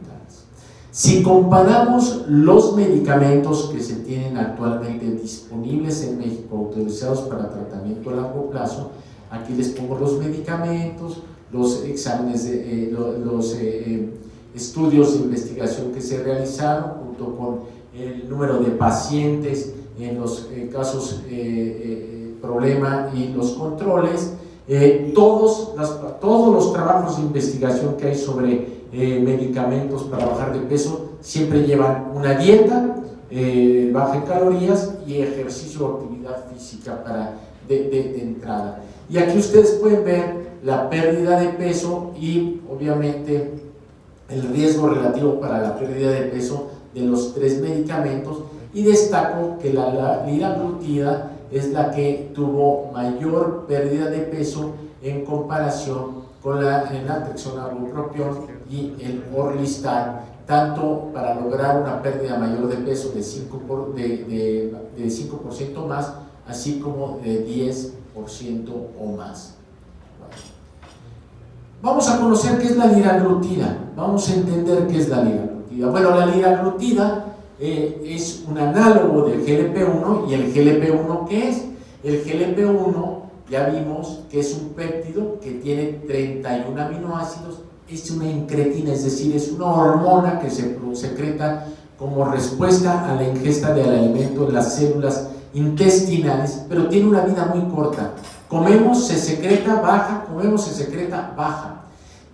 Si comparamos los medicamentos que se tienen actualmente disponibles en México, autorizados para tratamiento a largo plazo, aquí les pongo los medicamentos, los exámenes, los estudios de investigación que se realizaron, junto con el número de pacientes en los casos problema y los controles. Todos los trabajos de investigación que hay sobre medicamentos para bajar de peso siempre llevan una dieta baja en calorías y ejercicio o actividad física de entrada. Y aquí ustedes pueden ver la pérdida de peso y obviamente el riesgo relativo para la pérdida de peso de los 3 medicamentos, y destaco que la liraglutida es la que tuvo mayor pérdida de peso en comparación con la naltrexona, bupropión y el Orlistat, tanto para lograr una pérdida mayor de peso de 5% más, así como de 10% o más. Vamos a conocer qué es la liraglutida, vamos a entender qué es la liraglutida. Bueno, la liraglutida es un análogo del GLP-1. ¿Y el GLP-1 qué es? El GLP-1 ya vimos que es un péptido que tiene 31 aminoácidos, es una incretina, es decir, es una hormona que se secreta como respuesta a la ingesta del alimento en las células intestinales, pero tiene una vida muy corta. Comemos, se secreta, baja, comemos, se secreta, baja.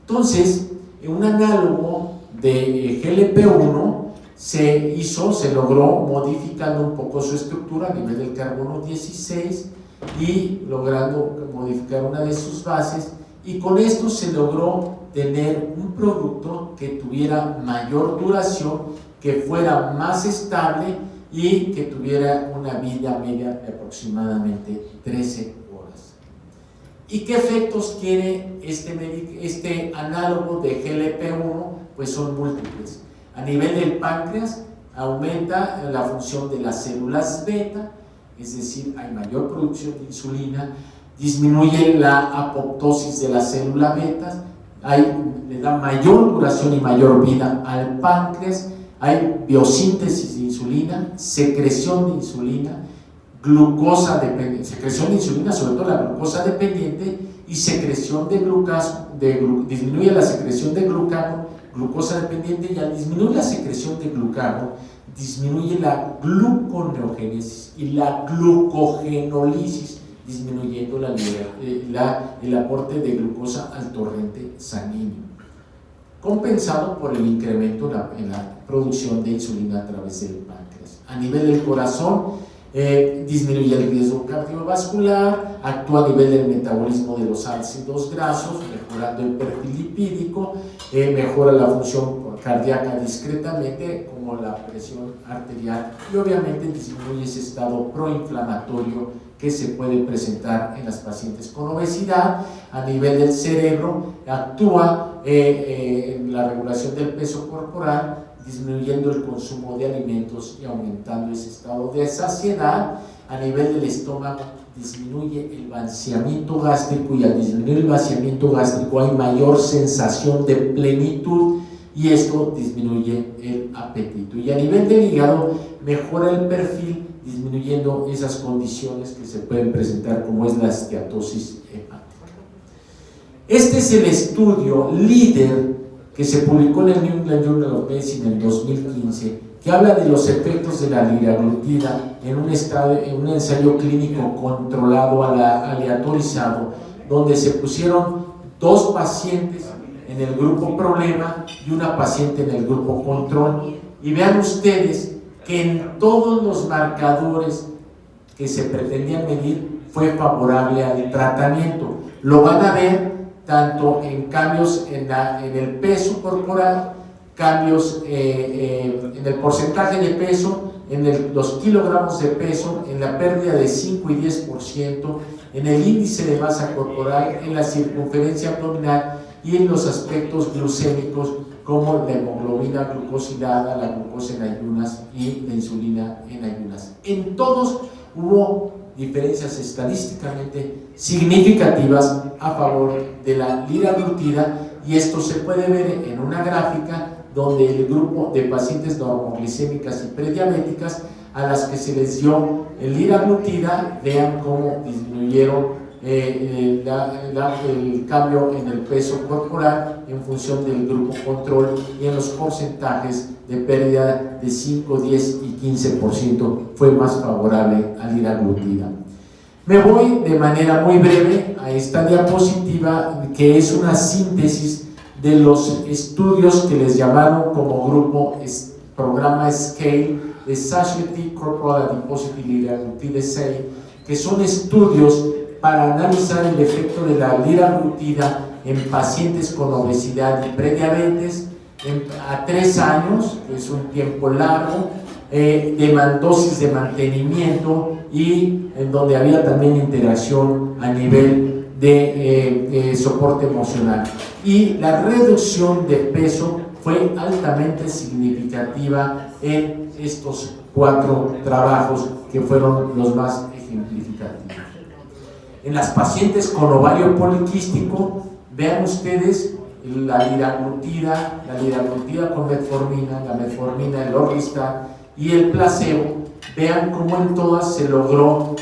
Entonces, un análogo de GLP-1 se logró modificando un poco su estructura a nivel del carbono 16 y logrando modificar una de sus bases, y con esto se logró tener un producto que tuviera mayor duración, que fuera más estable y que tuviera una vida media de aproximadamente 13 horas. ¿Y qué efectos tiene este análogo de GLP-1? Pues son múltiples. A nivel del páncreas aumenta la función de las células beta, es decir, hay mayor producción de insulina, disminuye la apoptosis de las células betas, le da mayor duración y mayor vida al páncreas, hay biosíntesis de insulina, secreción de insulina, glucosa dependiente, secreción de insulina, sobre todo la glucosa dependiente, y secreción de disminuye la secreción de glucosa dependiente, y al disminuir la secreción de glucagón, disminuye la gluconeogénesis y la glucogenólisis, disminuyendo el aporte de glucosa al torrente sanguíneo, compensado por el incremento en la producción de insulina a través del páncreas. A nivel del corazón, disminuye el riesgo cardiovascular, actúa a nivel del metabolismo de los ácidos grasos, mejorando el perfil lipídico, mejora la función cardíaca discretamente, como la presión arterial, y obviamente disminuye ese estado proinflamatorio que se puede presentar en las pacientes con obesidad. A nivel del cerebro, actúa en la regulación del peso corporal, disminuyendo el consumo de alimentos y aumentando ese estado de saciedad. A nivel del estómago, disminuye el vaciamiento gástrico, y al disminuir el vaciamiento gástrico hay mayor sensación de plenitud, y esto disminuye el apetito. Y a nivel del hígado, mejora el perfil, disminuyendo esas condiciones que se pueden presentar, como es la esteatosis hepática. Este es el estudio líder que se publicó en el New England Journal of Medicine en 2015, que habla de los efectos de la liraglutida en un ensayo clínico controlado, aleatorizado, donde se pusieron 2 pacientes en el grupo problema y una paciente en el grupo control, y vean ustedes que en todos los marcadores que se pretendían medir fue favorable al tratamiento. Lo van a ver tanto en cambios en el peso corporal, cambios en el porcentaje de peso, en los kilogramos de peso, en la pérdida de 5 y 10%, en el índice de masa corporal, en la circunferencia abdominal y en los aspectos glucémicos, como la hemoglobina glucosilada, la glucosa en ayunas y la insulina en ayunas. En todos hubo diferencias estadísticamente significativas a favor de la liraglutida, y esto se puede ver en una gráfica donde el grupo de pacientes normoglicémicas y prediabéticas a las que se les dio el liraglutida, vean cómo disminuyeron el cambio en el peso corporal en función del grupo control, y en los porcentajes de pérdida de 5, 10 y 15% fue más favorable a liraglutida. Me voy de manera muy breve a esta diapositiva, que es una síntesis de los estudios que les llamaron como grupo programa SCALE de Society Corporal Adiposity Liraglutide 6, que son estudios para analizar el efecto de la liraglutida en pacientes con obesidad y prediabetes a 3 años, que es un tiempo largo, de dosis de mantenimiento, y en donde había también interacción a nivel de soporte emocional. Y la reducción de peso fue altamente significativa en estos 4 trabajos, que fueron los más ejemplificativos. En las pacientes con ovario poliquístico, vean ustedes la liraglutida con metformina, la metformina, el orlistat y el placebo. Vean cómo en todas se logró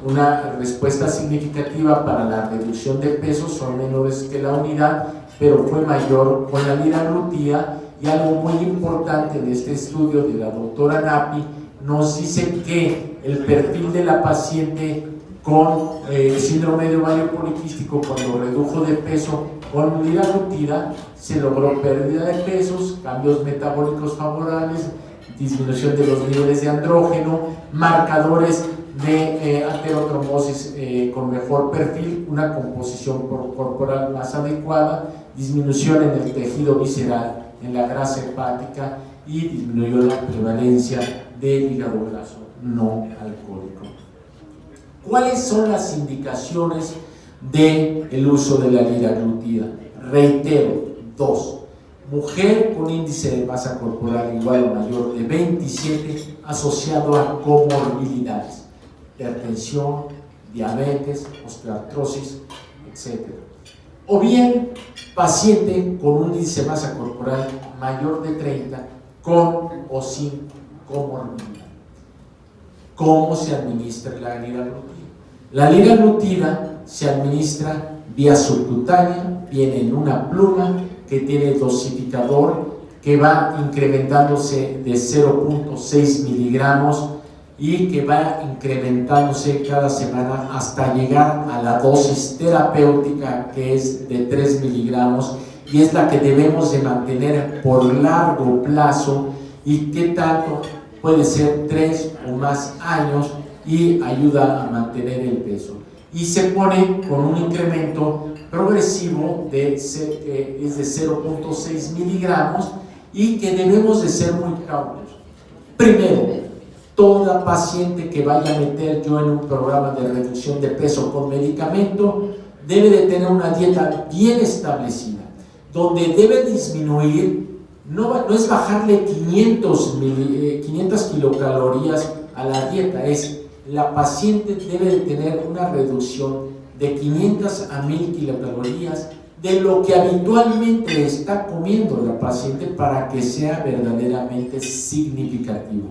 una respuesta significativa para la reducción de peso, son menores que la unidad, pero fue mayor con la liraglutida. Y algo muy importante en este estudio de la doctora Napi, nos dice que el perfil de la paciente con síndrome de ovario poliquístico, cuando redujo de peso con liraglutida, se logró pérdida de pesos, cambios metabólicos favorables, disminución de los niveles de andrógeno, marcadores de aterotrombosis con mejor perfil, una composición corporal más adecuada, disminución en el tejido visceral, en la grasa hepática, y disminuyó la prevalencia del hígado graso no alcohólico. ¿Cuáles son las indicaciones del uso de la liraglutida? Reitero, 2. Mujer con índice de masa corporal igual o mayor de 27 asociado a comorbilidades, hipertensión, diabetes, osteoartrosis, etc. O bien paciente con un índice de masa corporal mayor de 30 con o sin comorbilidad. ¿Cómo se administra la liraglutida? La liraglutida se administra vía subcutánea, viene en una pluma que tiene dosificador que va incrementándose de 0.6 miligramos y que va incrementándose cada semana hasta llegar a la dosis terapéutica, que es de 3 miligramos, y es la que debemos de mantener por largo plazo, y que tanto puede ser 3 o más años, y ayuda a mantener el peso. Y se pone con un incremento progresivo es de 0.6 miligramos, y que debemos de ser muy cautos. Primero, toda paciente que vaya a meter yo en un programa de reducción de peso con medicamento debe de tener una dieta bien establecida, donde debe disminuir, no es bajarle 500 kilocalorías a la dieta, la paciente debe de tener una reducción de 500 a 1000 kilocalorías de lo que habitualmente está comiendo la paciente, para que sea verdaderamente significativo.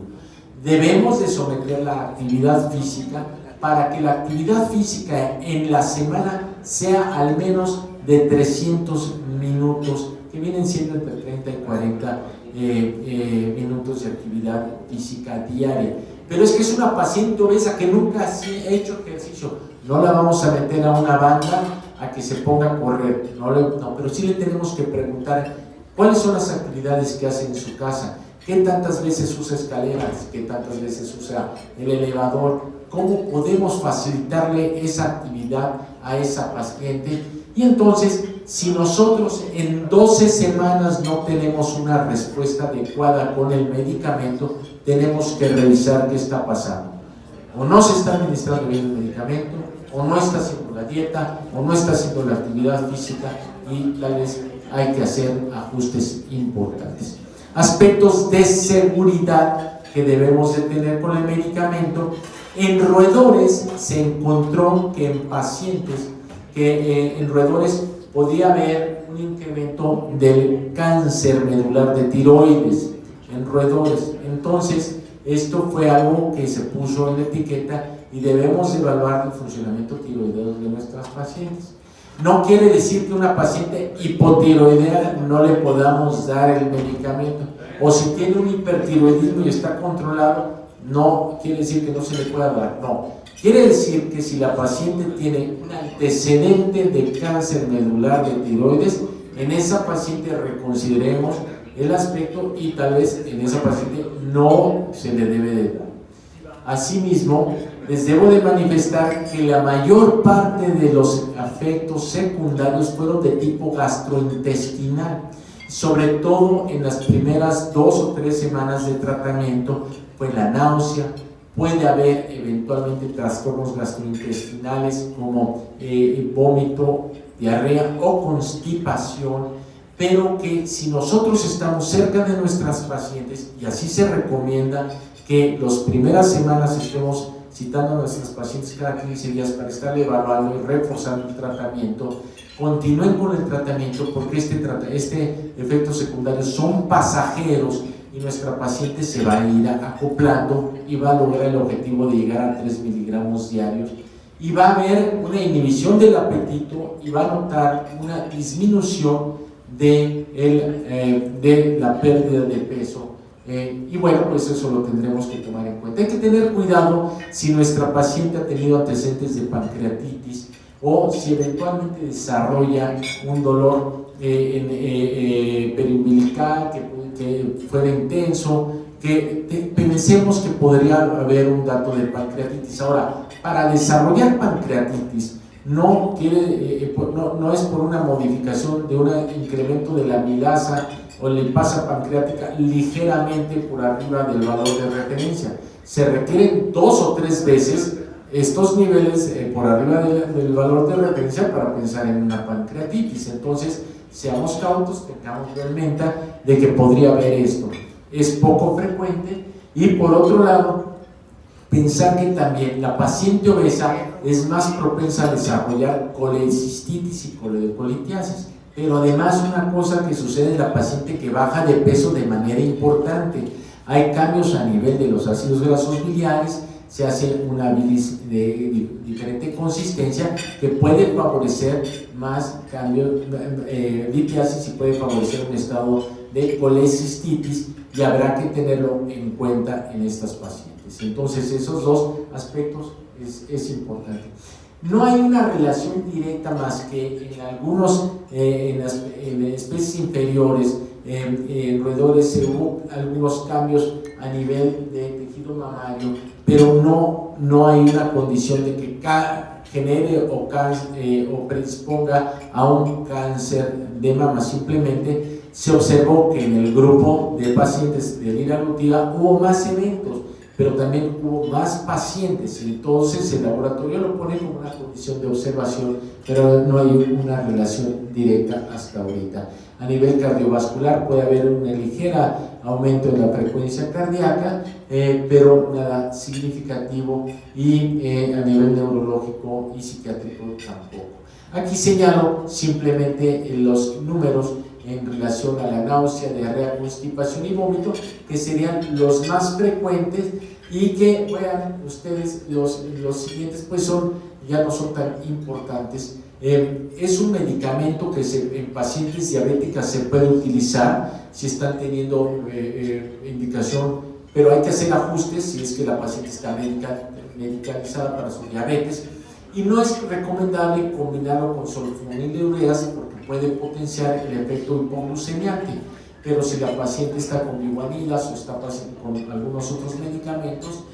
Debemos de someter la actividad física, para que la actividad física en la semana sea al menos de 300 minutos, que vienen siendo entre 30 y 40 minutos de actividad física diaria. Pero es que es una paciente obesa que nunca ha hecho ejercicio, no la vamos a meter a una banda a que se ponga a correr, pero sí le tenemos que preguntar cuáles son las actividades que hace en su casa, qué tantas veces usa escaleras, qué tantas veces usa el elevador, cómo podemos facilitarle esa actividad a esa paciente. Y entonces, si nosotros en 12 semanas no tenemos una respuesta adecuada con el medicamento, tenemos que revisar qué está pasando. O no se está administrando bien el medicamento, o no está haciendo la dieta, o no está haciendo la actividad física, y tal vez hay que hacer ajustes importantes. Aspectos de seguridad que debemos de tener con el medicamento. En roedores se encontró que en pacientes en roedores podía haber un incremento del cáncer medular de tiroides en roedores. Entonces, esto fue algo que se puso en la etiqueta, y debemos evaluar el funcionamiento tiroideo de nuestras pacientes. No quiere decir que una paciente hipotiroidea no le podamos dar el medicamento, o si tiene un hipertiroidismo y está controlado, no quiere decir que no se le pueda dar, no. Quiere decir que si la paciente tiene un antecedente de cáncer medular de tiroides, en esa paciente reconsideremos el aspecto y tal vez en esa paciente no se le debe de dar. Asimismo, les debo de manifestar que la mayor parte de los efectos secundarios fueron de tipo gastrointestinal, sobre todo en las primeras 2 o 3 semanas de tratamiento, pues la náusea, puede haber eventualmente trastornos gastrointestinales como vómito, diarrea o constipación, pero que si nosotros estamos cerca de nuestras pacientes, y así se recomienda que las primeras semanas estemos citando a nuestras pacientes cada 15 días para estar evaluando y reforzando el tratamiento, continúen con el tratamiento porque este efectos secundarios son pasajeros y nuestra paciente se va a ir acoplando y va a lograr el objetivo de llegar a 3 miligramos diarios y va a haber una inhibición del apetito y va a notar una disminución de la pérdida de peso. Y bueno, pues eso lo tendremos que tomar en cuenta. Hay que tener cuidado si nuestra paciente ha tenido antecedentes de pancreatitis o si eventualmente desarrolla un dolor periumbilical que fuera intenso, que pensemos que podría haber un dato de pancreatitis. Ahora, para desarrollar pancreatitis no es por una modificación de un incremento de la amilasa o lipasa pancreática ligeramente por arriba del valor de referencia. Se requieren 2 o 3 veces estos niveles por arriba del valor de referencia para pensar en una pancreatitis. Entonces, seamos cautos, tengamos en mente de que podría haber esto. Es poco frecuente y por otro lado, pensar que también la paciente obesa es más propensa a desarrollar colecistitis y coledocolitiasis. Pero además una cosa que sucede en la paciente que baja de peso de manera importante, hay cambios a nivel de los ácidos grasos biliares, se hace una bilis de diferente consistencia que puede favorecer más cambios, litiasis y puede favorecer un estado de colecistitis y habrá que tenerlo en cuenta en estas pacientes. Entonces esos 2 aspectos es importante. No hay una relación directa más que en algunos, en especies inferiores, en roedores hubo algunos cambios a nivel de tejido mamario, pero no hay una condición de que genere o predisponga a un cáncer de mama. Simplemente se observó que en el grupo de pacientes de liraglutida hubo más eventos, pero también hubo más pacientes, entonces el laboratorio lo pone como una condición de observación, pero no hay una relación directa hasta ahorita. A nivel cardiovascular puede haber un ligero aumento en la frecuencia cardíaca, pero nada significativo, y a nivel neurológico y psiquiátrico tampoco. Aquí señalo simplemente los números en relación a la náusea, diarrea, constipación y vómito, que serían los más frecuentes, y que vean ustedes los siguientes pues ya no son tan importantes. Es un medicamento que en pacientes diabéticas se puede utilizar si están teniendo indicación, pero hay que hacer ajustes si es que la paciente está medicalizada para su diabetes, y no es recomendable combinarlo con sulfonilureas porque puede potenciar el efecto hipoglucemiante. Pero si la paciente está con biguanidas o está con algunos otros medicamentos,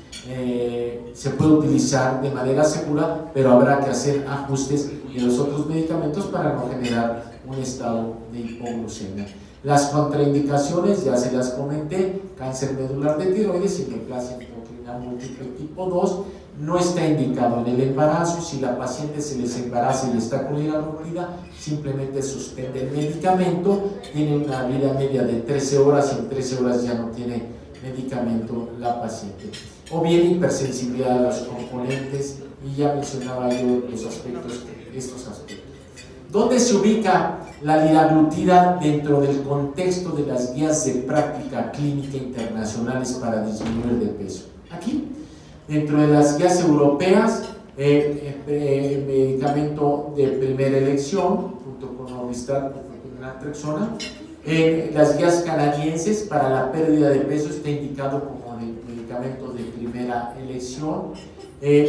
se puede utilizar de manera segura, pero habrá que hacer ajustes en los otros medicamentos para no generar un estado de hipoglucemia. Las contraindicaciones ya se las comenté: cáncer medular de tiroides, hiperplasia endocrina múltiple tipo 2, no está indicado en el embarazo. Si la paciente se les embaraza y está con liraglutida, simplemente suspende el medicamento, tiene una vida media de 13 horas y en 13 horas ya no tiene medicamento la paciente. O bien hipersensibilidad a los componentes, y ya mencionaba yo estos aspectos. ¿Dónde se ubica la liraglutida dentro del contexto de las guías de práctica clínica internacionales para disminuir de peso? Aquí, dentro de las guías europeas, medicamento de primera elección, junto con Orlistat y naltrexona. Las guías canadienses para la pérdida de peso está indicado como medicamento medicamento de primera elección.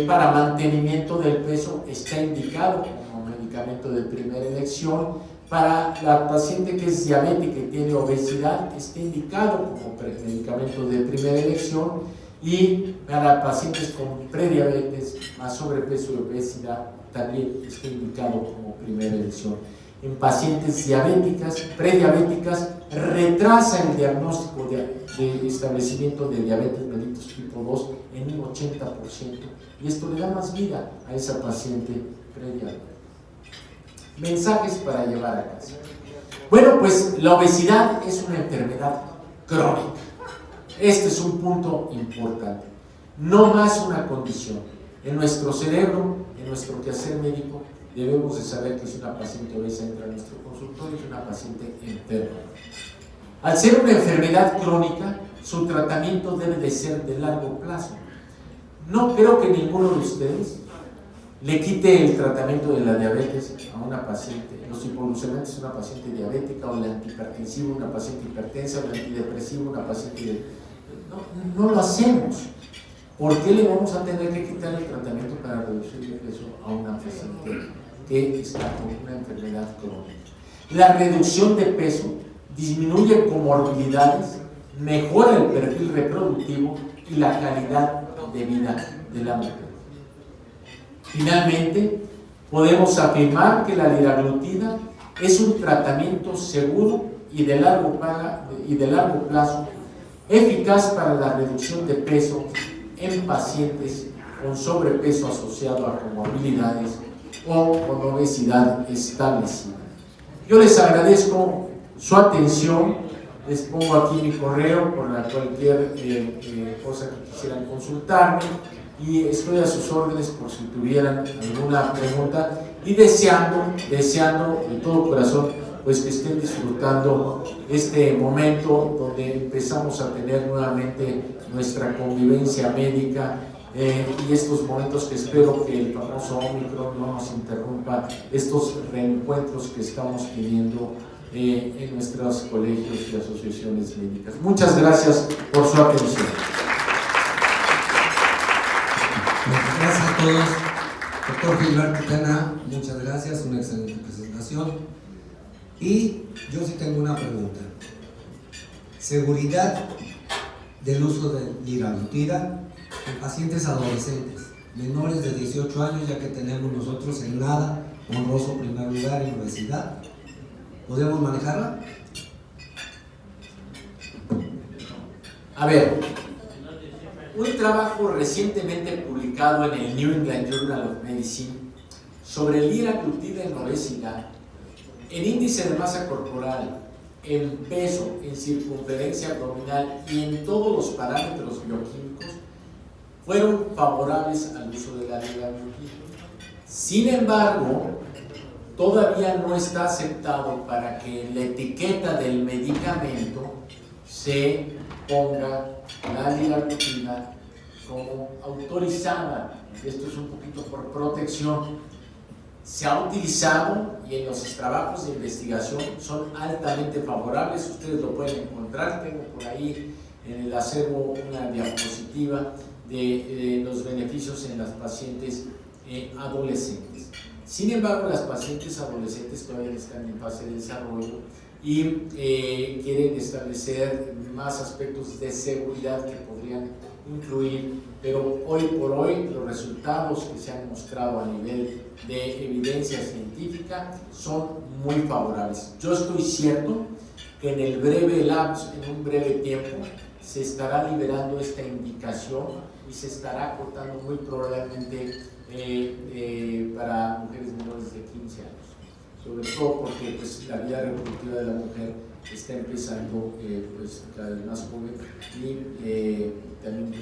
Para mantenimiento del peso está indicado como medicamento de primera elección. Para la paciente que es diabética y tiene obesidad, está indicado como medicamento de primera elección. Y para pacientes con prediabetes, más sobrepeso y obesidad, también está indicado como primera elección. En pacientes diabéticas, prediabéticas, retrasa el diagnóstico de establecimiento de diabetes mellitus tipo 2 en un 80%, y esto le da más vida a esa paciente prediabética. Mensajes para llevar a casa. Bueno, pues la obesidad es una enfermedad crónica. Este es un punto importante. No más una condición. En nuestro cerebro, en nuestro quehacer médico, debemos de saber que si una paciente obesa entra a nuestro consultorio es una paciente enferma. Al ser una enfermedad crónica, su tratamiento debe de ser de largo plazo. No creo que ninguno de ustedes le quite el tratamiento de la diabetes a una paciente, los hipoglucemiantes a una paciente diabética, o el antihipertensivo, una paciente hipertensa, o el antidepresivo, una paciente... No lo hacemos. ¿Por qué le vamos a tener que quitar el tratamiento para reducir el peso a una paciente que está con una enfermedad crónica? La reducción de peso disminuye comorbilidades, mejora el perfil reproductivo y la calidad de vida de la mujer. Finalmente, podemos afirmar que la liraglutida es un tratamiento seguro y de largo plazo, eficaz para la reducción de peso en pacientes con sobrepeso asociado a comorbilidades o con obesidad establecida. Yo les agradezco su atención, les pongo aquí mi correo por cualquier cosa que quisieran consultarme, y estoy a sus órdenes por si tuvieran alguna pregunta, y deseando de todo corazón pues que estén disfrutando este momento donde empezamos a tener nuevamente nuestra convivencia médica, y estos momentos que espero que el famoso Omicron no nos interrumpa, estos reencuentros que estamos teniendo en nuestros colegios y asociaciones médicas. Muchas gracias por su atención. Gracias a todos. Doctor Gilberto Tena, muchas gracias, una excelente presentación. Y yo sí tengo una pregunta. Seguridad del uso de liraglutida en pacientes adolescentes, menores de 18 años, ya que tenemos nosotros en nada honroso primer lugar en obesidad. ¿Podemos manejarla? A ver, un trabajo recientemente publicado en el New England Journal of Medicine sobre liraglutida en obesidad, en índice de masa corporal, en peso, en circunferencia abdominal y en todos los parámetros bioquímicos, fueron favorables al uso de la liraglutida. Sin embargo, todavía no está aceptado para que en la etiqueta del medicamento se ponga la liraglutida como autorizada. Esto es un poquito por protección. Se ha utilizado y en los trabajos de investigación son altamente favorables. Ustedes lo pueden encontrar. Tengo por ahí en el acervo una diapositiva de los beneficios en las pacientes adolescentes. Sin embargo, las pacientes adolescentes todavía están en fase de desarrollo y quieren establecer más aspectos de seguridad que podrían incluir, pero hoy por hoy los resultados que se han mostrado a nivel de evidencia científica son muy favorables. Yo estoy cierto que en el breve lapso, en un breve tiempo, se estará liberando esta indicación y se estará cortando muy probablemente para mujeres menores de 15 años. Sobre todo porque pues, la vida reproductiva de la mujer está empezando pues, cada vez más joven, y también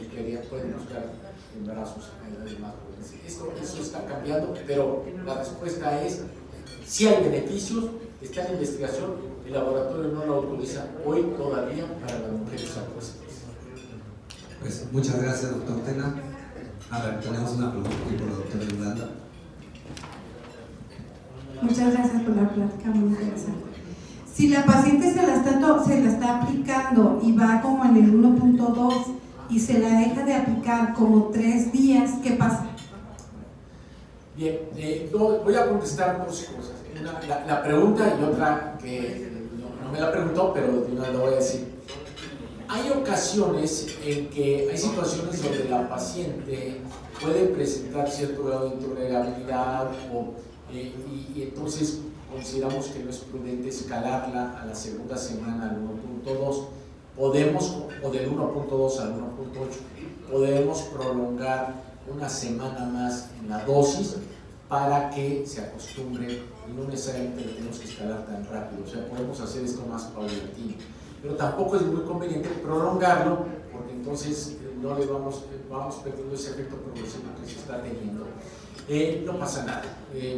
pueden buscar embarazos a edades más jóvenes. Eso está cambiando, pero la respuesta es: si hay beneficios, está en investigación, el laboratorio no lo autoriza hoy todavía para las mujeres adolescentes. Pues muchas gracias, doctor Tena. A ver, tenemos una pregunta por la doctora Yolanda. Muchas gracias por la plática, muy interesante. Si la paciente se la está aplicando y va como en el 1.2 y se la deja de aplicar como 3 días, ¿qué pasa? Bien, voy a contestar dos cosas. La pregunta y otra que no me la preguntó, pero de una lo voy a decir. Hay ocasiones en que hay situaciones donde la paciente puede presentar cierto grado de intolerabilidad y entonces consideramos que no es prudente escalarla a la segunda semana al 1.2. Podemos, o del 1.2 al 1.8, podemos prolongar una semana más en la dosis para que se acostumbre y no necesariamente lo tenemos que escalar tan rápido. O sea, podemos hacer esto más paulatino. Pero tampoco es muy conveniente prolongarlo, porque entonces no le vamos perdiendo ese efecto progresivo que se está teniendo. No pasa nada,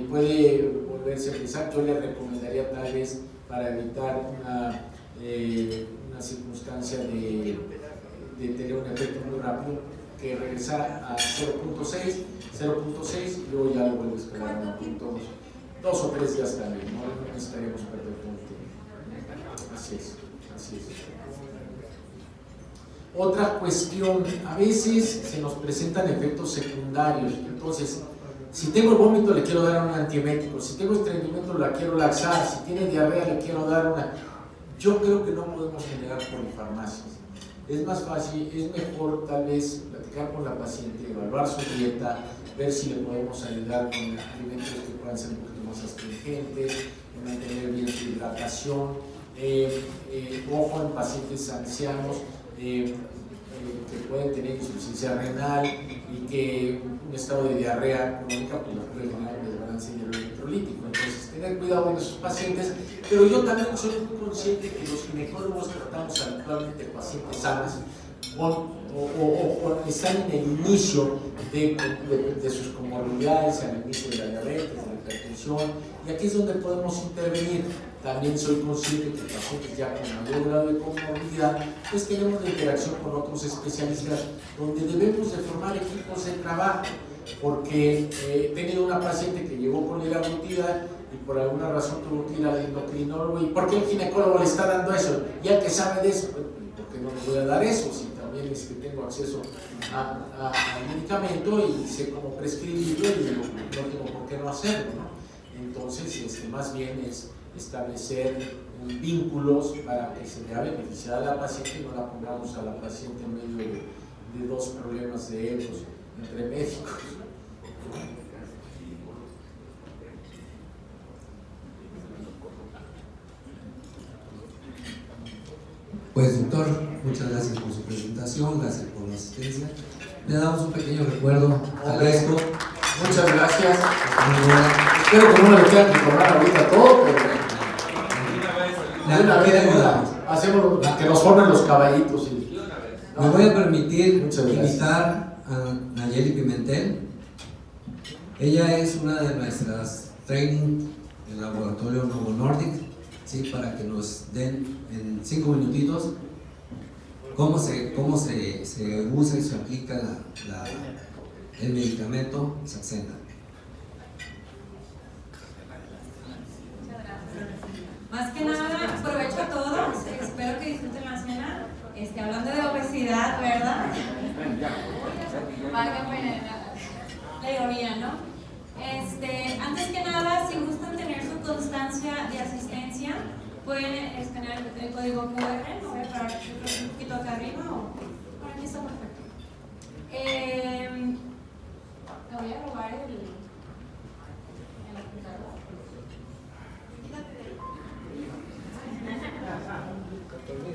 puede volverse a empezar. Yo le recomendaría tal vez, para evitar una circunstancia de tener un efecto muy rápido, que regresara a 0.6 y luego ya lo vuelve a escalar a 1.2. 2 o 3 días también, no necesitaríamos perder tiempo. Así es. Otra cuestión, a veces se nos presentan efectos secundarios. Entonces, si tengo el vómito le quiero dar un antiemético, si tengo estreñimiento la quiero laxar, si tiene diarrea le quiero dar una... Yo creo que no podemos generar polifarmacias. Es más fácil, es mejor tal vez platicar con la paciente, evaluar su dieta, ver si le podemos ayudar con alimentos que puedan ser un poquito más astringentes, mantener bien su hidratación. Ojo en pacientes ancianos que pueden tener insuficiencia renal y que un estado de diarrea crónica pues, puede generar un desbalance hidroelectrolítico. Entonces, tener cuidado de esos pacientes, pero yo también soy muy consciente que los ginecólogos tratamos habitualmente pacientes sanas o están en el inicio de sus comorbilidades, al inicio de la diabetes, de la hipertensión, y aquí es donde podemos intervenir. También soy consciente que pacientes ya con mayor grado de comorbilidad, pues tenemos la interacción con otros especialistas donde debemos de formar equipos de trabajo, porque he tenido una paciente que llegó con liraglutida y por alguna razón tuvo que ir al endocrinólogo. ¿Y por qué el ginecólogo le está dando eso? Y el que sabe de eso, ¿por qué no le voy a dar eso? Si también tengo acceso al medicamento y sé cómo prescribirlo y no tengo por qué no hacerlo, ¿no? Entonces, más bien es establecer vínculos para que se vea beneficiada a la paciente y no la pongamos a la paciente en medio de dos problemas de egos entre médicos. Pues doctor, muchas gracias por su presentación, gracias por la asistencia. Le damos un pequeño recuerdo al resto. Muchas gracias. Espero que no me lo tengan que cobrar ahorita todo, pero hacemos que nos formen los caballitos. Me voy a permitir invitar a Nayeli Pimentel. Ella es una de nuestras training del laboratorio Novo Nordic, ¿sí? Para que nos den en 5 minutitos cómo se usa y se aplica el medicamento Saxenda. Más que nada, aprovecho a todos, espero que disfruten la cena. Hablando de obesidad, ¿verdad? Válgame la ironía, ¿no? Antes que nada, si gustan tener su constancia de asistencia, pueden escanear el código QR, lo voy a parar un poquito acá arriba o por aquí está perfecto. Me voy a robar el apuntador.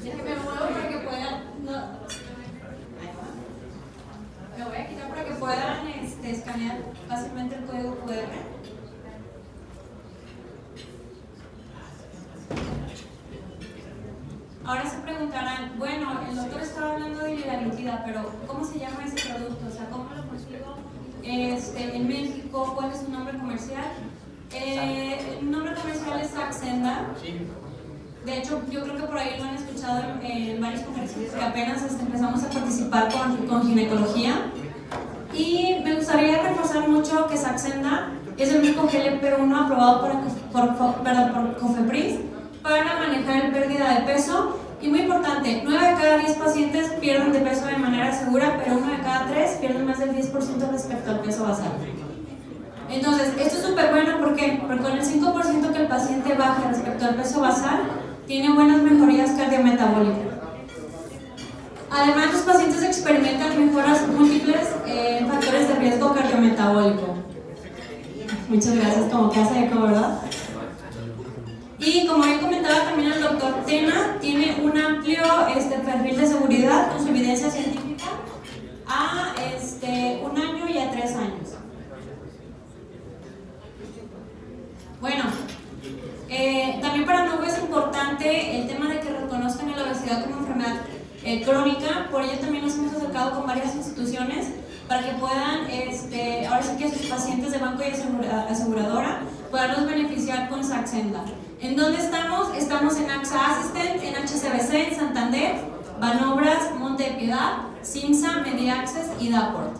Déjenme muevo para que puedan. Me voy a quitar para que puedan escanear fácilmente el código QR. Ahora se preguntarán, bueno, el doctor estaba hablando de liraglutida, pero ¿cómo se llama ese producto? O sea, ¿cómo lo consigo en México? ¿Cuál es su nombre comercial? El nombre comercial es Saxenda. De hecho, yo creo que por ahí lo han escuchado en varios conferencias que apenas empezamos a participar con ginecología. Y me gustaría reforzar mucho que Saxenda es el único GLP-1 aprobado por COFEPRIS para manejar la pérdida de peso Y muy importante, 9 de cada 10 pacientes pierden de peso de manera segura, pero 1 de cada 3 pierden más del 10% respecto al peso basal. Entonces, esto es súper bueno, ¿por qué? Porque con el 5% que el paciente baja respecto al peso basal, tiene buenas mejorías cardiometabólicas. Además, los pacientes experimentan mejoras múltiples en factores de riesgo cardiometabólico. Muchas gracias, como que hace eco, ¿verdad? Y como bien comentaba también el doctor Tena, tiene un amplio perfil de seguridad con su evidencia científica a 1 año y a 3 años. Bueno, también para Novo es importante el tema de que reconozcan la obesidad como enfermedad crónica. Por ello también nos hemos acercado con varias instituciones para que puedan, ahora sí que sus pacientes de banco y aseguradora puedan beneficiar con Saxenda. ¿En dónde estamos? Estamos en AXA Assistant, en HCBC, en Santander, Banobras, Monte de Piedad, Simsa, MediAccess y Daport.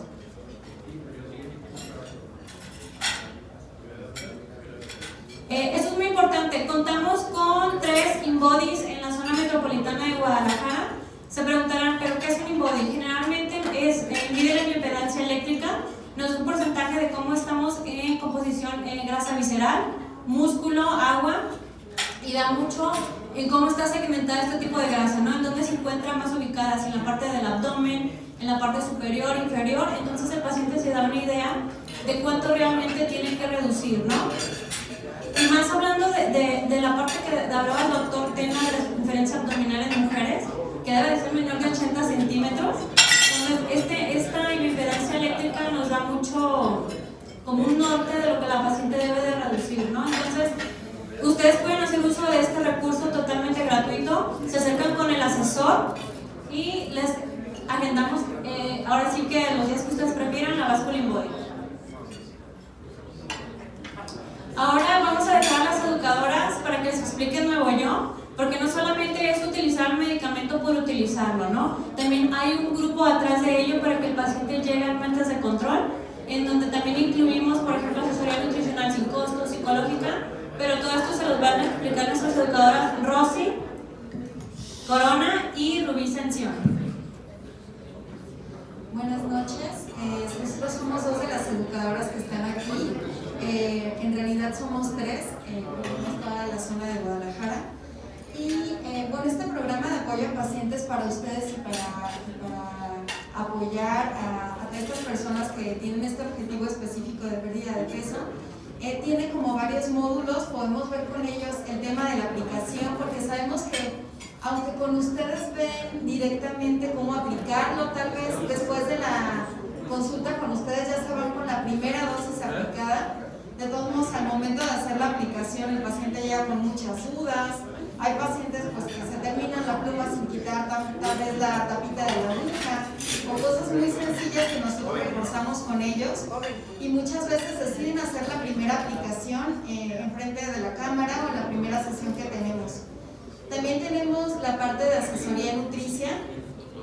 Esto es muy importante. Contamos con 3 InBodies en la zona metropolitana de Guadalajara. Se preguntarán, ¿pero qué es un InBody? Generalmente es líder en impedancia eléctrica. Nos da un porcentaje de cómo estamos en composición grasa visceral, músculo, agua, y da mucho en cómo está segmentada este tipo de grasa, ¿no? En dónde se encuentra más ubicadas, en la parte del abdomen, en la parte superior, inferior. Entonces el paciente se da una idea de cuánto realmente tiene que reducir, ¿no? Y más hablando de la parte que hablaba el doctor Tena de la circunferencia abdominal en mujeres, que debe de ser menor de 80 centímetros. Entonces, esta impedancia eléctrica nos da mucho, como un norte de lo que la paciente debe de reducir, ¿no? Entonces, ustedes pueden hacer uso de este recurso totalmente gratuito, se acercan con el asesor y les agendamos, ahora sí que los días que ustedes prefieran, la báscula InBody. Ahora vamos a dejar a las educadoras para que les expliquen nuevo yo, porque no solamente es utilizar el medicamento por utilizarlo, ¿no? También hay un grupo atrás de ello para que el paciente llegue a mentes de control, en donde también incluimos, por ejemplo, asesoría nutricional sin costo, psicológica, pero todo esto se los van a explicar nuestras educadoras Rosy Corona y Rubí Sención. Buenas noches, nosotros somos 2 de las educadoras que están aquí, en realidad somos 3, cubrimos toda la zona de Guadalajara. Y bueno, este programa de apoyo a pacientes para ustedes y para apoyar a estas personas que tienen este objetivo específico de pérdida de peso, tiene como varios módulos. Podemos ver con ellos el tema de la aplicación, porque sabemos que aunque con ustedes ven directamente cómo aplicarlo, tal vez después de la consulta con ustedes ya se van con la primera dosis aplicada. De todos modos, al momento de hacer la aplicación, el paciente llega con muchas dudas. Hay pacientes pues, que se terminan la pluma sin quitar tal vez la tapita de la aguja, o cosas muy sencillas que nosotros reforzamos con ellos, y muchas veces deciden hacer la primera aplicación enfrente de la cámara o en la primera sesión que tenemos. También tenemos la parte de asesoría nutricia,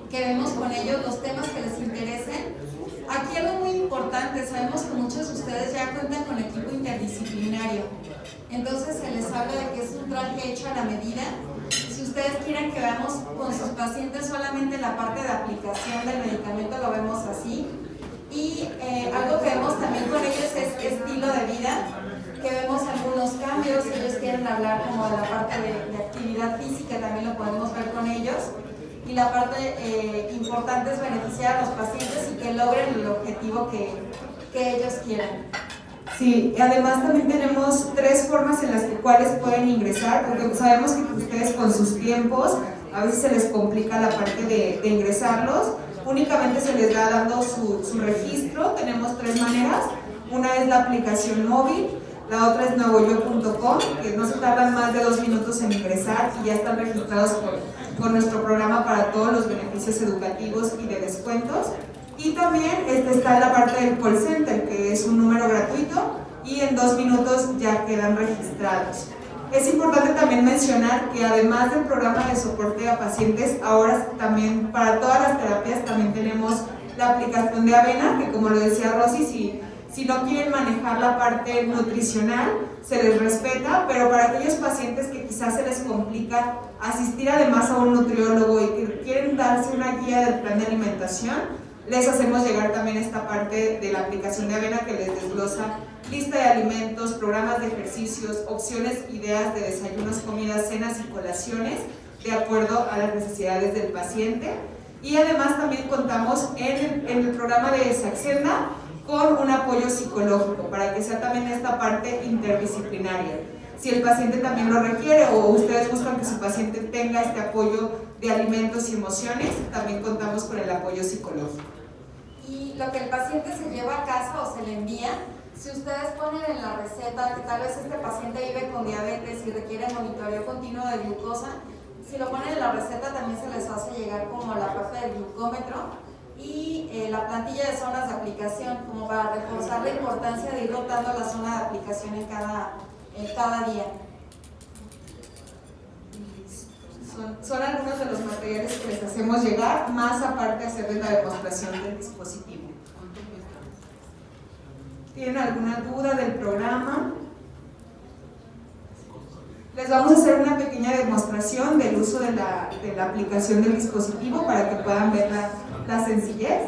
que vemos con ellos los temas que les interesen. Aquí algo muy importante, sabemos que muchos de ustedes ya cuentan con equipo interdisciplinario, entonces se les habla de que es un traje hecho a la medida. Si ustedes quieren que veamos con sus pacientes solamente la parte de aplicación del medicamento, lo vemos así. Y algo que vemos también con ellos es estilo de vida, que vemos algunos cambios. Si ellos quieren hablar como de la parte de actividad física, también lo podemos ver con ellos. Y la parte importante es beneficiar a los pacientes y que logren el objetivo que ellos quieran. Sí, además también tenemos 3 formas en las cuales pueden ingresar, porque sabemos que ustedes con sus tiempos a veces se les complica la parte de ingresarlos. Únicamente se les va dando su registro. Tenemos 3 maneras. Una es la aplicación móvil, la otra es nuevoyo.com, que no se tardan más de 2 minutos en ingresar y ya están registrados con nuestro programa para todos los beneficios educativos y de descuentos. Y también está la parte del call center, que es un número gratuito y en 2 minutos ya quedan registrados. Es importante también mencionar que además del programa de soporte a pacientes, ahora también para todas las terapias también tenemos la aplicación de Avena, que como lo decía Rosy, Si no quieren manejar la parte nutricional, se les respeta, pero para aquellos pacientes que quizás se les complica asistir además a un nutriólogo y que quieren darse una guía del plan de alimentación, les hacemos llegar también esta parte de la aplicación de Avena que les desglosa lista de alimentos, programas de ejercicios, opciones, ideas de desayunos, comidas, cenas y colaciones de acuerdo a las necesidades del paciente. Y además también contamos en el programa de Saxenda con un apoyo psicológico para que sea también esta parte interdisciplinaria. Si el paciente también lo requiere o ustedes buscan que su paciente tenga este apoyo de alimentos y emociones, también contamos con el apoyo psicológico. Y lo que el paciente se lleva a casa o se le envía, si ustedes ponen en la receta que tal vez este paciente vive con diabetes y requiere monitoreo continuo de glucosa, si lo ponen en la receta también se les hace llegar como la parte del glucómetro y la plantilla de zonas de aplicación, como para reforzar la importancia de ir rotando la zona de aplicación en cada día. Son algunos de los materiales que les hacemos llegar, más aparte de hacerles la demostración del dispositivo. ¿Tienen alguna duda del programa? Les vamos a hacer una pequeña demostración del uso de la aplicación del dispositivo para que puedan ver la sencillez.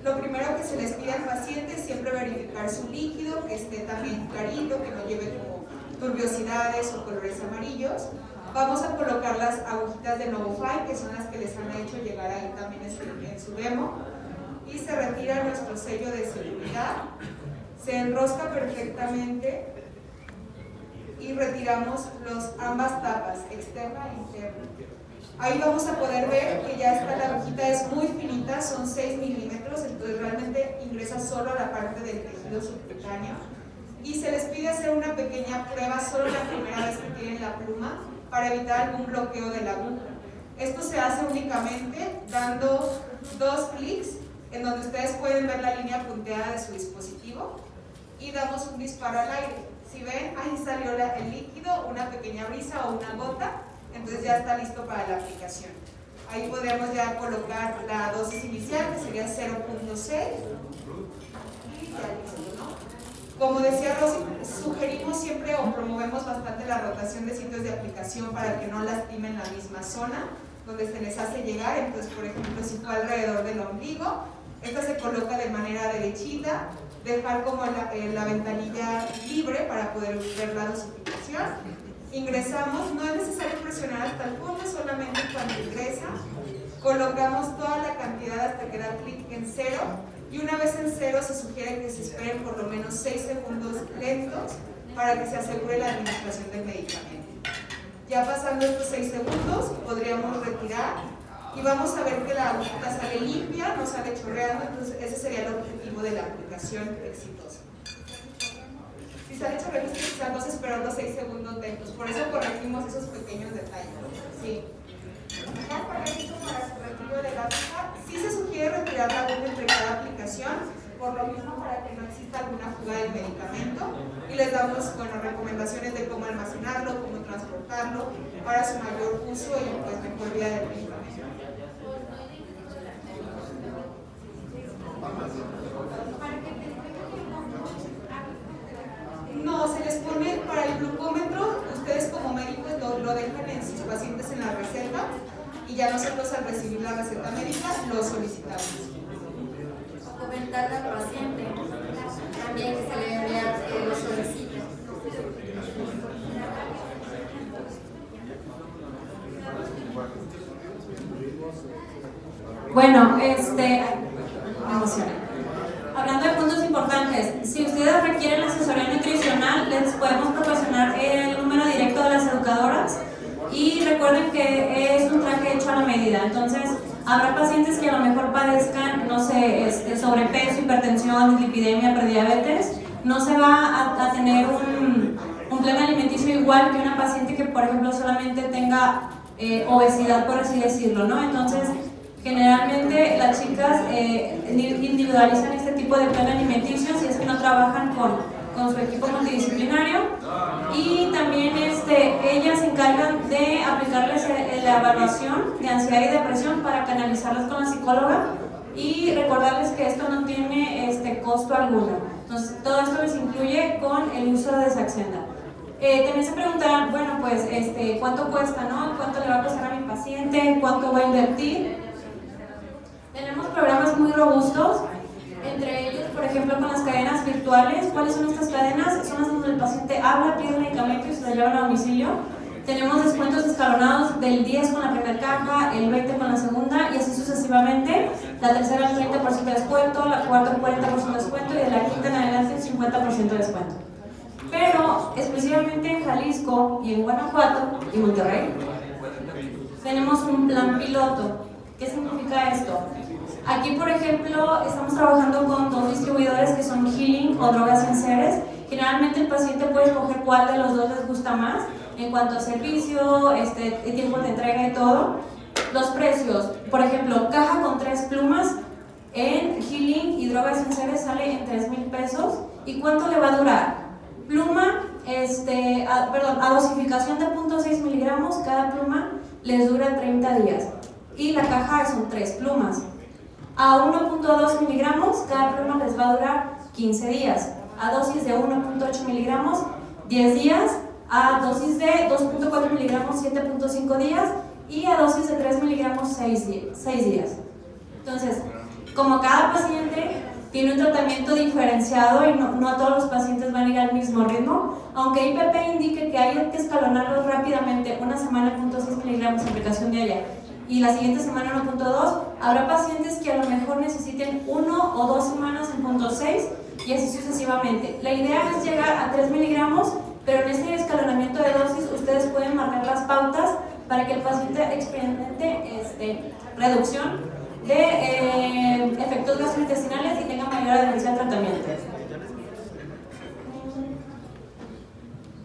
Lo primero que se les pide al paciente es siempre verificar su líquido, que esté también clarito, que no lleve como turbiosidades o colores amarillos. Vamos a colocar las agujitas de Novofy, que son las que les han hecho llegar ahí también en su demo. Y se retira nuestro sello de seguridad, se enrosca perfectamente y retiramos ambas tapas, externa e interna. Ahí vamos a poder ver que ya está la agujita, es muy finita, son 6 milímetros, entonces realmente ingresa solo a la parte del tejido subcutáneo. Y se les pide hacer una pequeña prueba solo la primera vez que tienen la pluma para evitar algún bloqueo de la aguja. Esto se hace únicamente dando 2 clics en donde ustedes pueden ver la línea punteada de su dispositivo y damos un disparo al aire. Si ven, ahí salió el líquido, una pequeña brisa o una gota, entonces ya está listo para la aplicación. Ahí podríamos ya colocar la dosis inicial, que sería 0.6 y ya listo, ¿no? Como decía Rosy, sugerimos siempre o promovemos bastante la rotación de sitios de aplicación para que no lastimen la misma zona donde se les hace llegar. Entonces, por ejemplo, si fue alrededor del ombligo, esta se coloca de manera derechita, dejar como la ventanilla libre para poder ver la dosificación. Ingresamos, no es necesario presionar hasta el fondo, solamente cuando ingresa, colocamos toda la cantidad hasta que da clic en 0 y una vez en 0 se sugiere que se esperen por lo menos 6 segundos lentos para que se asegure la administración del medicamento. Ya pasando estos 6 segundos podríamos retirar y vamos a ver que la agujita sale limpia, no sale chorreando, entonces ese sería el objetivo de la aplicación exitosa. Si sale chorreando, quizás no se esperan los 6 segundos lentos, por eso corregimos esos pequeños detalles. Sí. Ya para esto, para su retiro de la aguja, sí se sugiere retirar la aguja entre cada aplicación, por lo mismo para que no exista alguna fuga del medicamento, y les damos recomendaciones de cómo almacenarlo, cómo transportarlo para su mayor uso y pues mejor vida del medicamento. No, se les pone para el glucómetro, ustedes como médicos lo dejan en sus pacientes en la receta y ya nosotros al recibir la receta médica lo solicitamos. Comentarle al paciente también que se le envía que lo solicite. Bueno, me emocioné. Hablando de puntos importantes, si ustedes requieren asesoría nutricional, les podemos proporcionar el número directo de las educadoras y recuerden que es un traje hecho a la medida, entonces habrá pacientes que a lo mejor padezcan, no sé, sobrepeso, hipertensión, dislipidemia, prediabetes, no se va a tener un plan alimenticio igual que una paciente que, por ejemplo, solamente tenga obesidad, por así decirlo, ¿no? Entonces, generalmente las chicas individualizan este tipo de plan alimenticio si es que no trabajan con su equipo multidisciplinario y también ellas se encargan de aplicarles la evaluación de ansiedad y depresión para canalizarlas con la psicóloga y recordarles que esto no tiene costo alguno. Entonces, todo esto les incluye con el uso de Saxenda. También se preguntarán, bueno, pues, ¿cuánto cuesta, no? ¿Cuánto le va a costar a mi paciente? ¿Cuánto va a invertir? Tenemos programas muy robustos, entre ellos, por ejemplo, con las cadenas virtuales. ¿Cuáles son estas cadenas? Son las donde el paciente habla, pide el medicamento y se lo llevan a domicilio. Tenemos descuentos escalonados del 10 con la primera caja, el 20 con la segunda y así sucesivamente. La tercera el 30% de descuento, la cuarta el 40% de descuento y de la quinta en adelante el 50% de descuento. Pero exclusivamente en Jalisco y en Guanajuato y Monterrey tenemos un plan piloto. ¿Qué significa esto? Aquí, por ejemplo, estamos trabajando con 2 distribuidores que son Healing o Drogas en Ceres. Generalmente el paciente puede escoger cuál de los dos les gusta más en cuanto a servicio, tiempo de entrega y todo. Los precios, por ejemplo, caja con 3 plumas en Healing y Drogas en Ceres sale en 3,000 pesos. ¿Y cuánto le va a durar? Pluma, a dosificación de 0.6 miligramos, cada pluma les dura 30 días. Y la caja son 3 plumas. A 1.2 miligramos, cada pluma les va a durar 15 días. A dosis de 1.8 miligramos, 10 días. A dosis de 2.4 miligramos, 7.5 días. Y a dosis de 3 miligramos, 6 días. Entonces, como cada paciente tiene un tratamiento diferenciado y no a todos los pacientes van a ir al mismo ritmo, aunque IPP indique que hay que escalonarlos rápidamente, una semana 0.6 miligramos de aplicación diaria y la siguiente semana 1.2, habrá pacientes que a lo mejor necesiten 1 o 2 semanas en 0.6 y así sucesivamente. La idea es llegar a 3 miligramos, pero en este escalonamiento de dosis ustedes pueden marcar las pautas para que el paciente experimente reducción de efectos gastrointestinales y tenga mayor adherencia al tratamiento.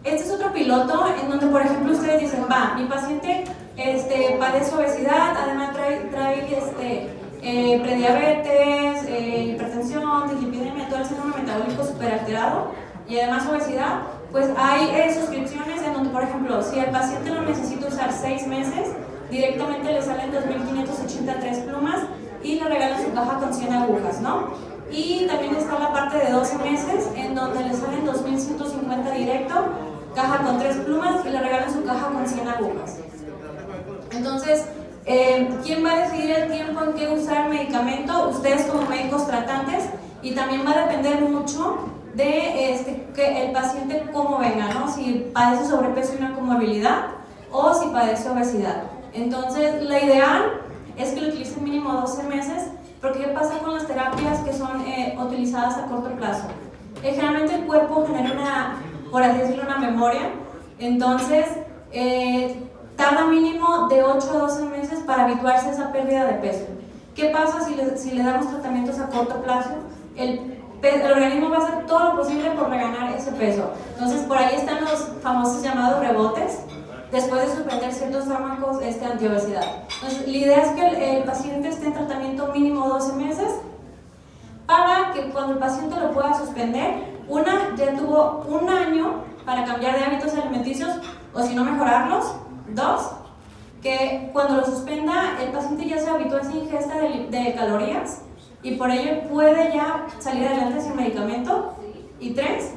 Este es otro piloto en donde, por ejemplo, ustedes dicen, mi paciente padece obesidad, además trae prediabetes, hipertensión, dislipidemia, todo el síndrome metabólico superalterado y además obesidad. Pues hay suscripciones en donde, por ejemplo, si el paciente lo necesita usar 6 meses, directamente le salen 2.583 plumas y le regalan su caja con 100 agujas, ¿no? Y también está la parte de 12 meses en donde le salen 2.150 directo, caja con 3 plumas y le regalan su caja con 100 agujas. Entonces, ¿quién va a decidir el tiempo en que usar el medicamento? Ustedes como médicos tratantes, y también va a depender mucho de que el paciente cómo venga, ¿no? Si padece sobrepeso y una comorbilidad o si padece obesidad. Entonces, la ideal es que lo utilicen mínimo 12 meses, porque ¿qué pasa con las terapias que son utilizadas a corto plazo? Generalmente el cuerpo genera por así decirlo, una memoria, entonces tarda mínimo de 8 a 12 meses para habituarse a esa pérdida de peso. ¿Qué pasa si le damos tratamientos a corto plazo? El organismo va a hacer todo lo posible por reganar ese peso. Entonces, por ahí están los famosos llamados rebotes, después de suspender ciertos fármacos antiobesidad. Entonces, la idea es que el paciente esté en tratamiento mínimo 12 meses para que cuando el paciente lo pueda suspender, ya tuvo un año para cambiar de hábitos alimenticios o si no mejorarlos. 2, que cuando lo suspenda, el paciente ya se habituó a esa ingesta de calorías y por ello puede ya salir adelante sin medicamento. Y 3,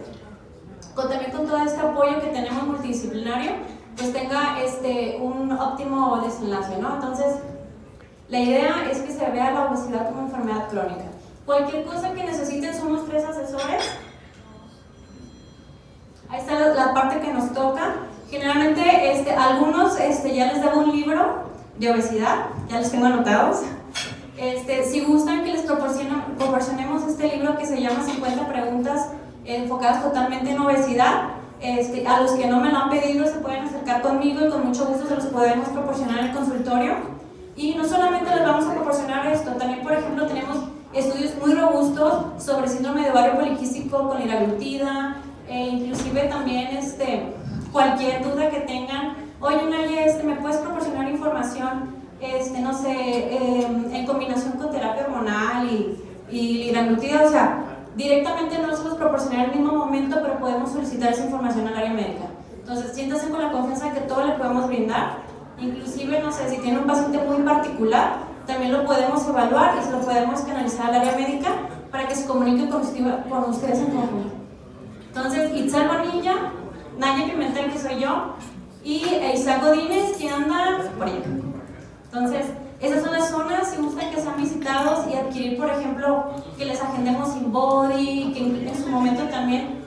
también con todo este apoyo que tenemos multidisciplinario, pues tenga un óptimo desenlace, ¿no? Entonces, la idea es que se vea la obesidad como enfermedad crónica. Cualquier cosa que necesiten, somos 3 asesores. Ahí está la parte que nos toca. Generalmente, algunos ya les debo un libro de obesidad, ya los tengo anotados. Si gustan que les proporcionemos este libro que se llama 50 preguntas enfocadas totalmente en obesidad, a los que no me lo han pedido se pueden acercar conmigo y con mucho gusto se los podemos proporcionar en el consultorio. Y no solamente les vamos a proporcionar esto, también por ejemplo tenemos estudios muy robustos sobre síndrome de ovario poliquístico con liraglutida, inclusive también cualquier duda que tengan. Oye, Naye, ¿me puedes proporcionar información, no sé, en combinación con terapia hormonal y liraglutida? O sea, directamente no se los proporcionaré al mismo momento, pero podemos solicitar esa información al área médica. Entonces, siéntase con la confianza de que todo le podemos brindar. Inclusive, no sé, si tiene un paciente muy particular, también lo podemos evaluar y se lo podemos canalizar al área médica para que se comunique con ustedes en conjunto. Entonces, Itzel Bonilla, Naya Pimentel, que soy yo, y Isaac Godínez, que anda por allá. Entonces, esas son las zonas, si gustan que sean visitados y adquirir, por ejemplo, que les agendemos InBody, que en su momento también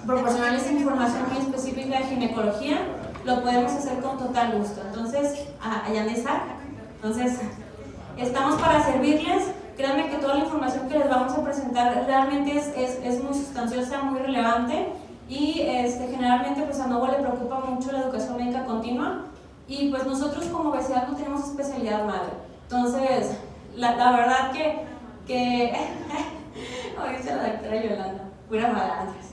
proporcionarles información muy específica de ginecología, lo podemos hacer con total gusto. Entonces, allá anda Isaac. Entonces, estamos para servirles. Créanme que toda la información que les vamos a presentar realmente es muy sustanciosa, muy relevante, y generalmente pues a Novo le preocupa mucho la educación médica continua, y pues nosotros como obesidad no tenemos especialidad madre. Entonces, la verdad que hoy dice la doctora Yolanda, pura malandras,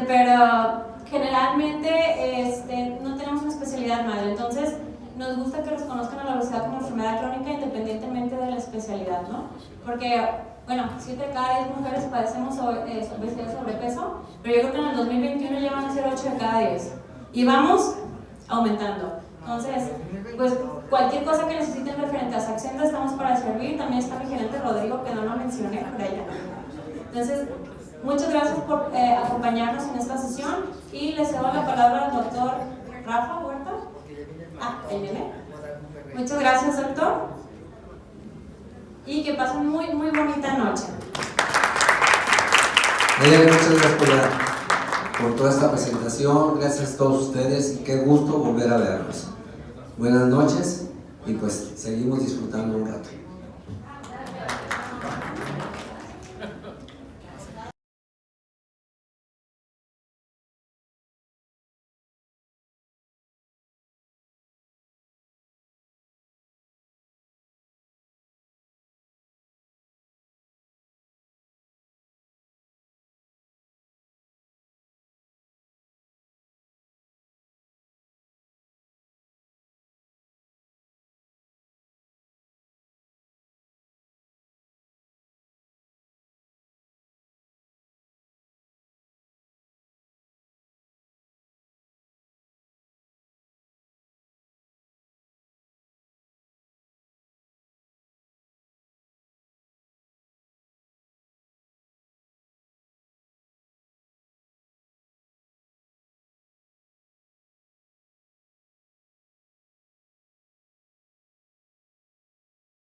pero generalmente no tenemos una especialidad madre. Entonces, nos gusta que reconozcan a la obesidad como enfermedad crónica independientemente de la especialidad, ¿no? Porque, bueno, 7 de cada 10 mujeres padecemos obesidad y sobrepeso, pero yo creo que en el 2021 ya van a ser 8 de cada 10. Y vamos aumentando. Entonces, pues cualquier cosa que necesiten referente a Saxenda, estamos para servir. También está mi gerente Rodrigo, que no lo mencioné por allá. Entonces, muchas gracias por acompañarnos en esta sesión, y les cedo la palabra al doctor Rafa Huerta. Ahí viene. Muchas gracias, doctor. Y que pasen muy bonita noche. Muchas gracias por toda esta presentación. Gracias a todos ustedes y qué gusto volver a verlos. Buenas noches y pues seguimos disfrutando un rato.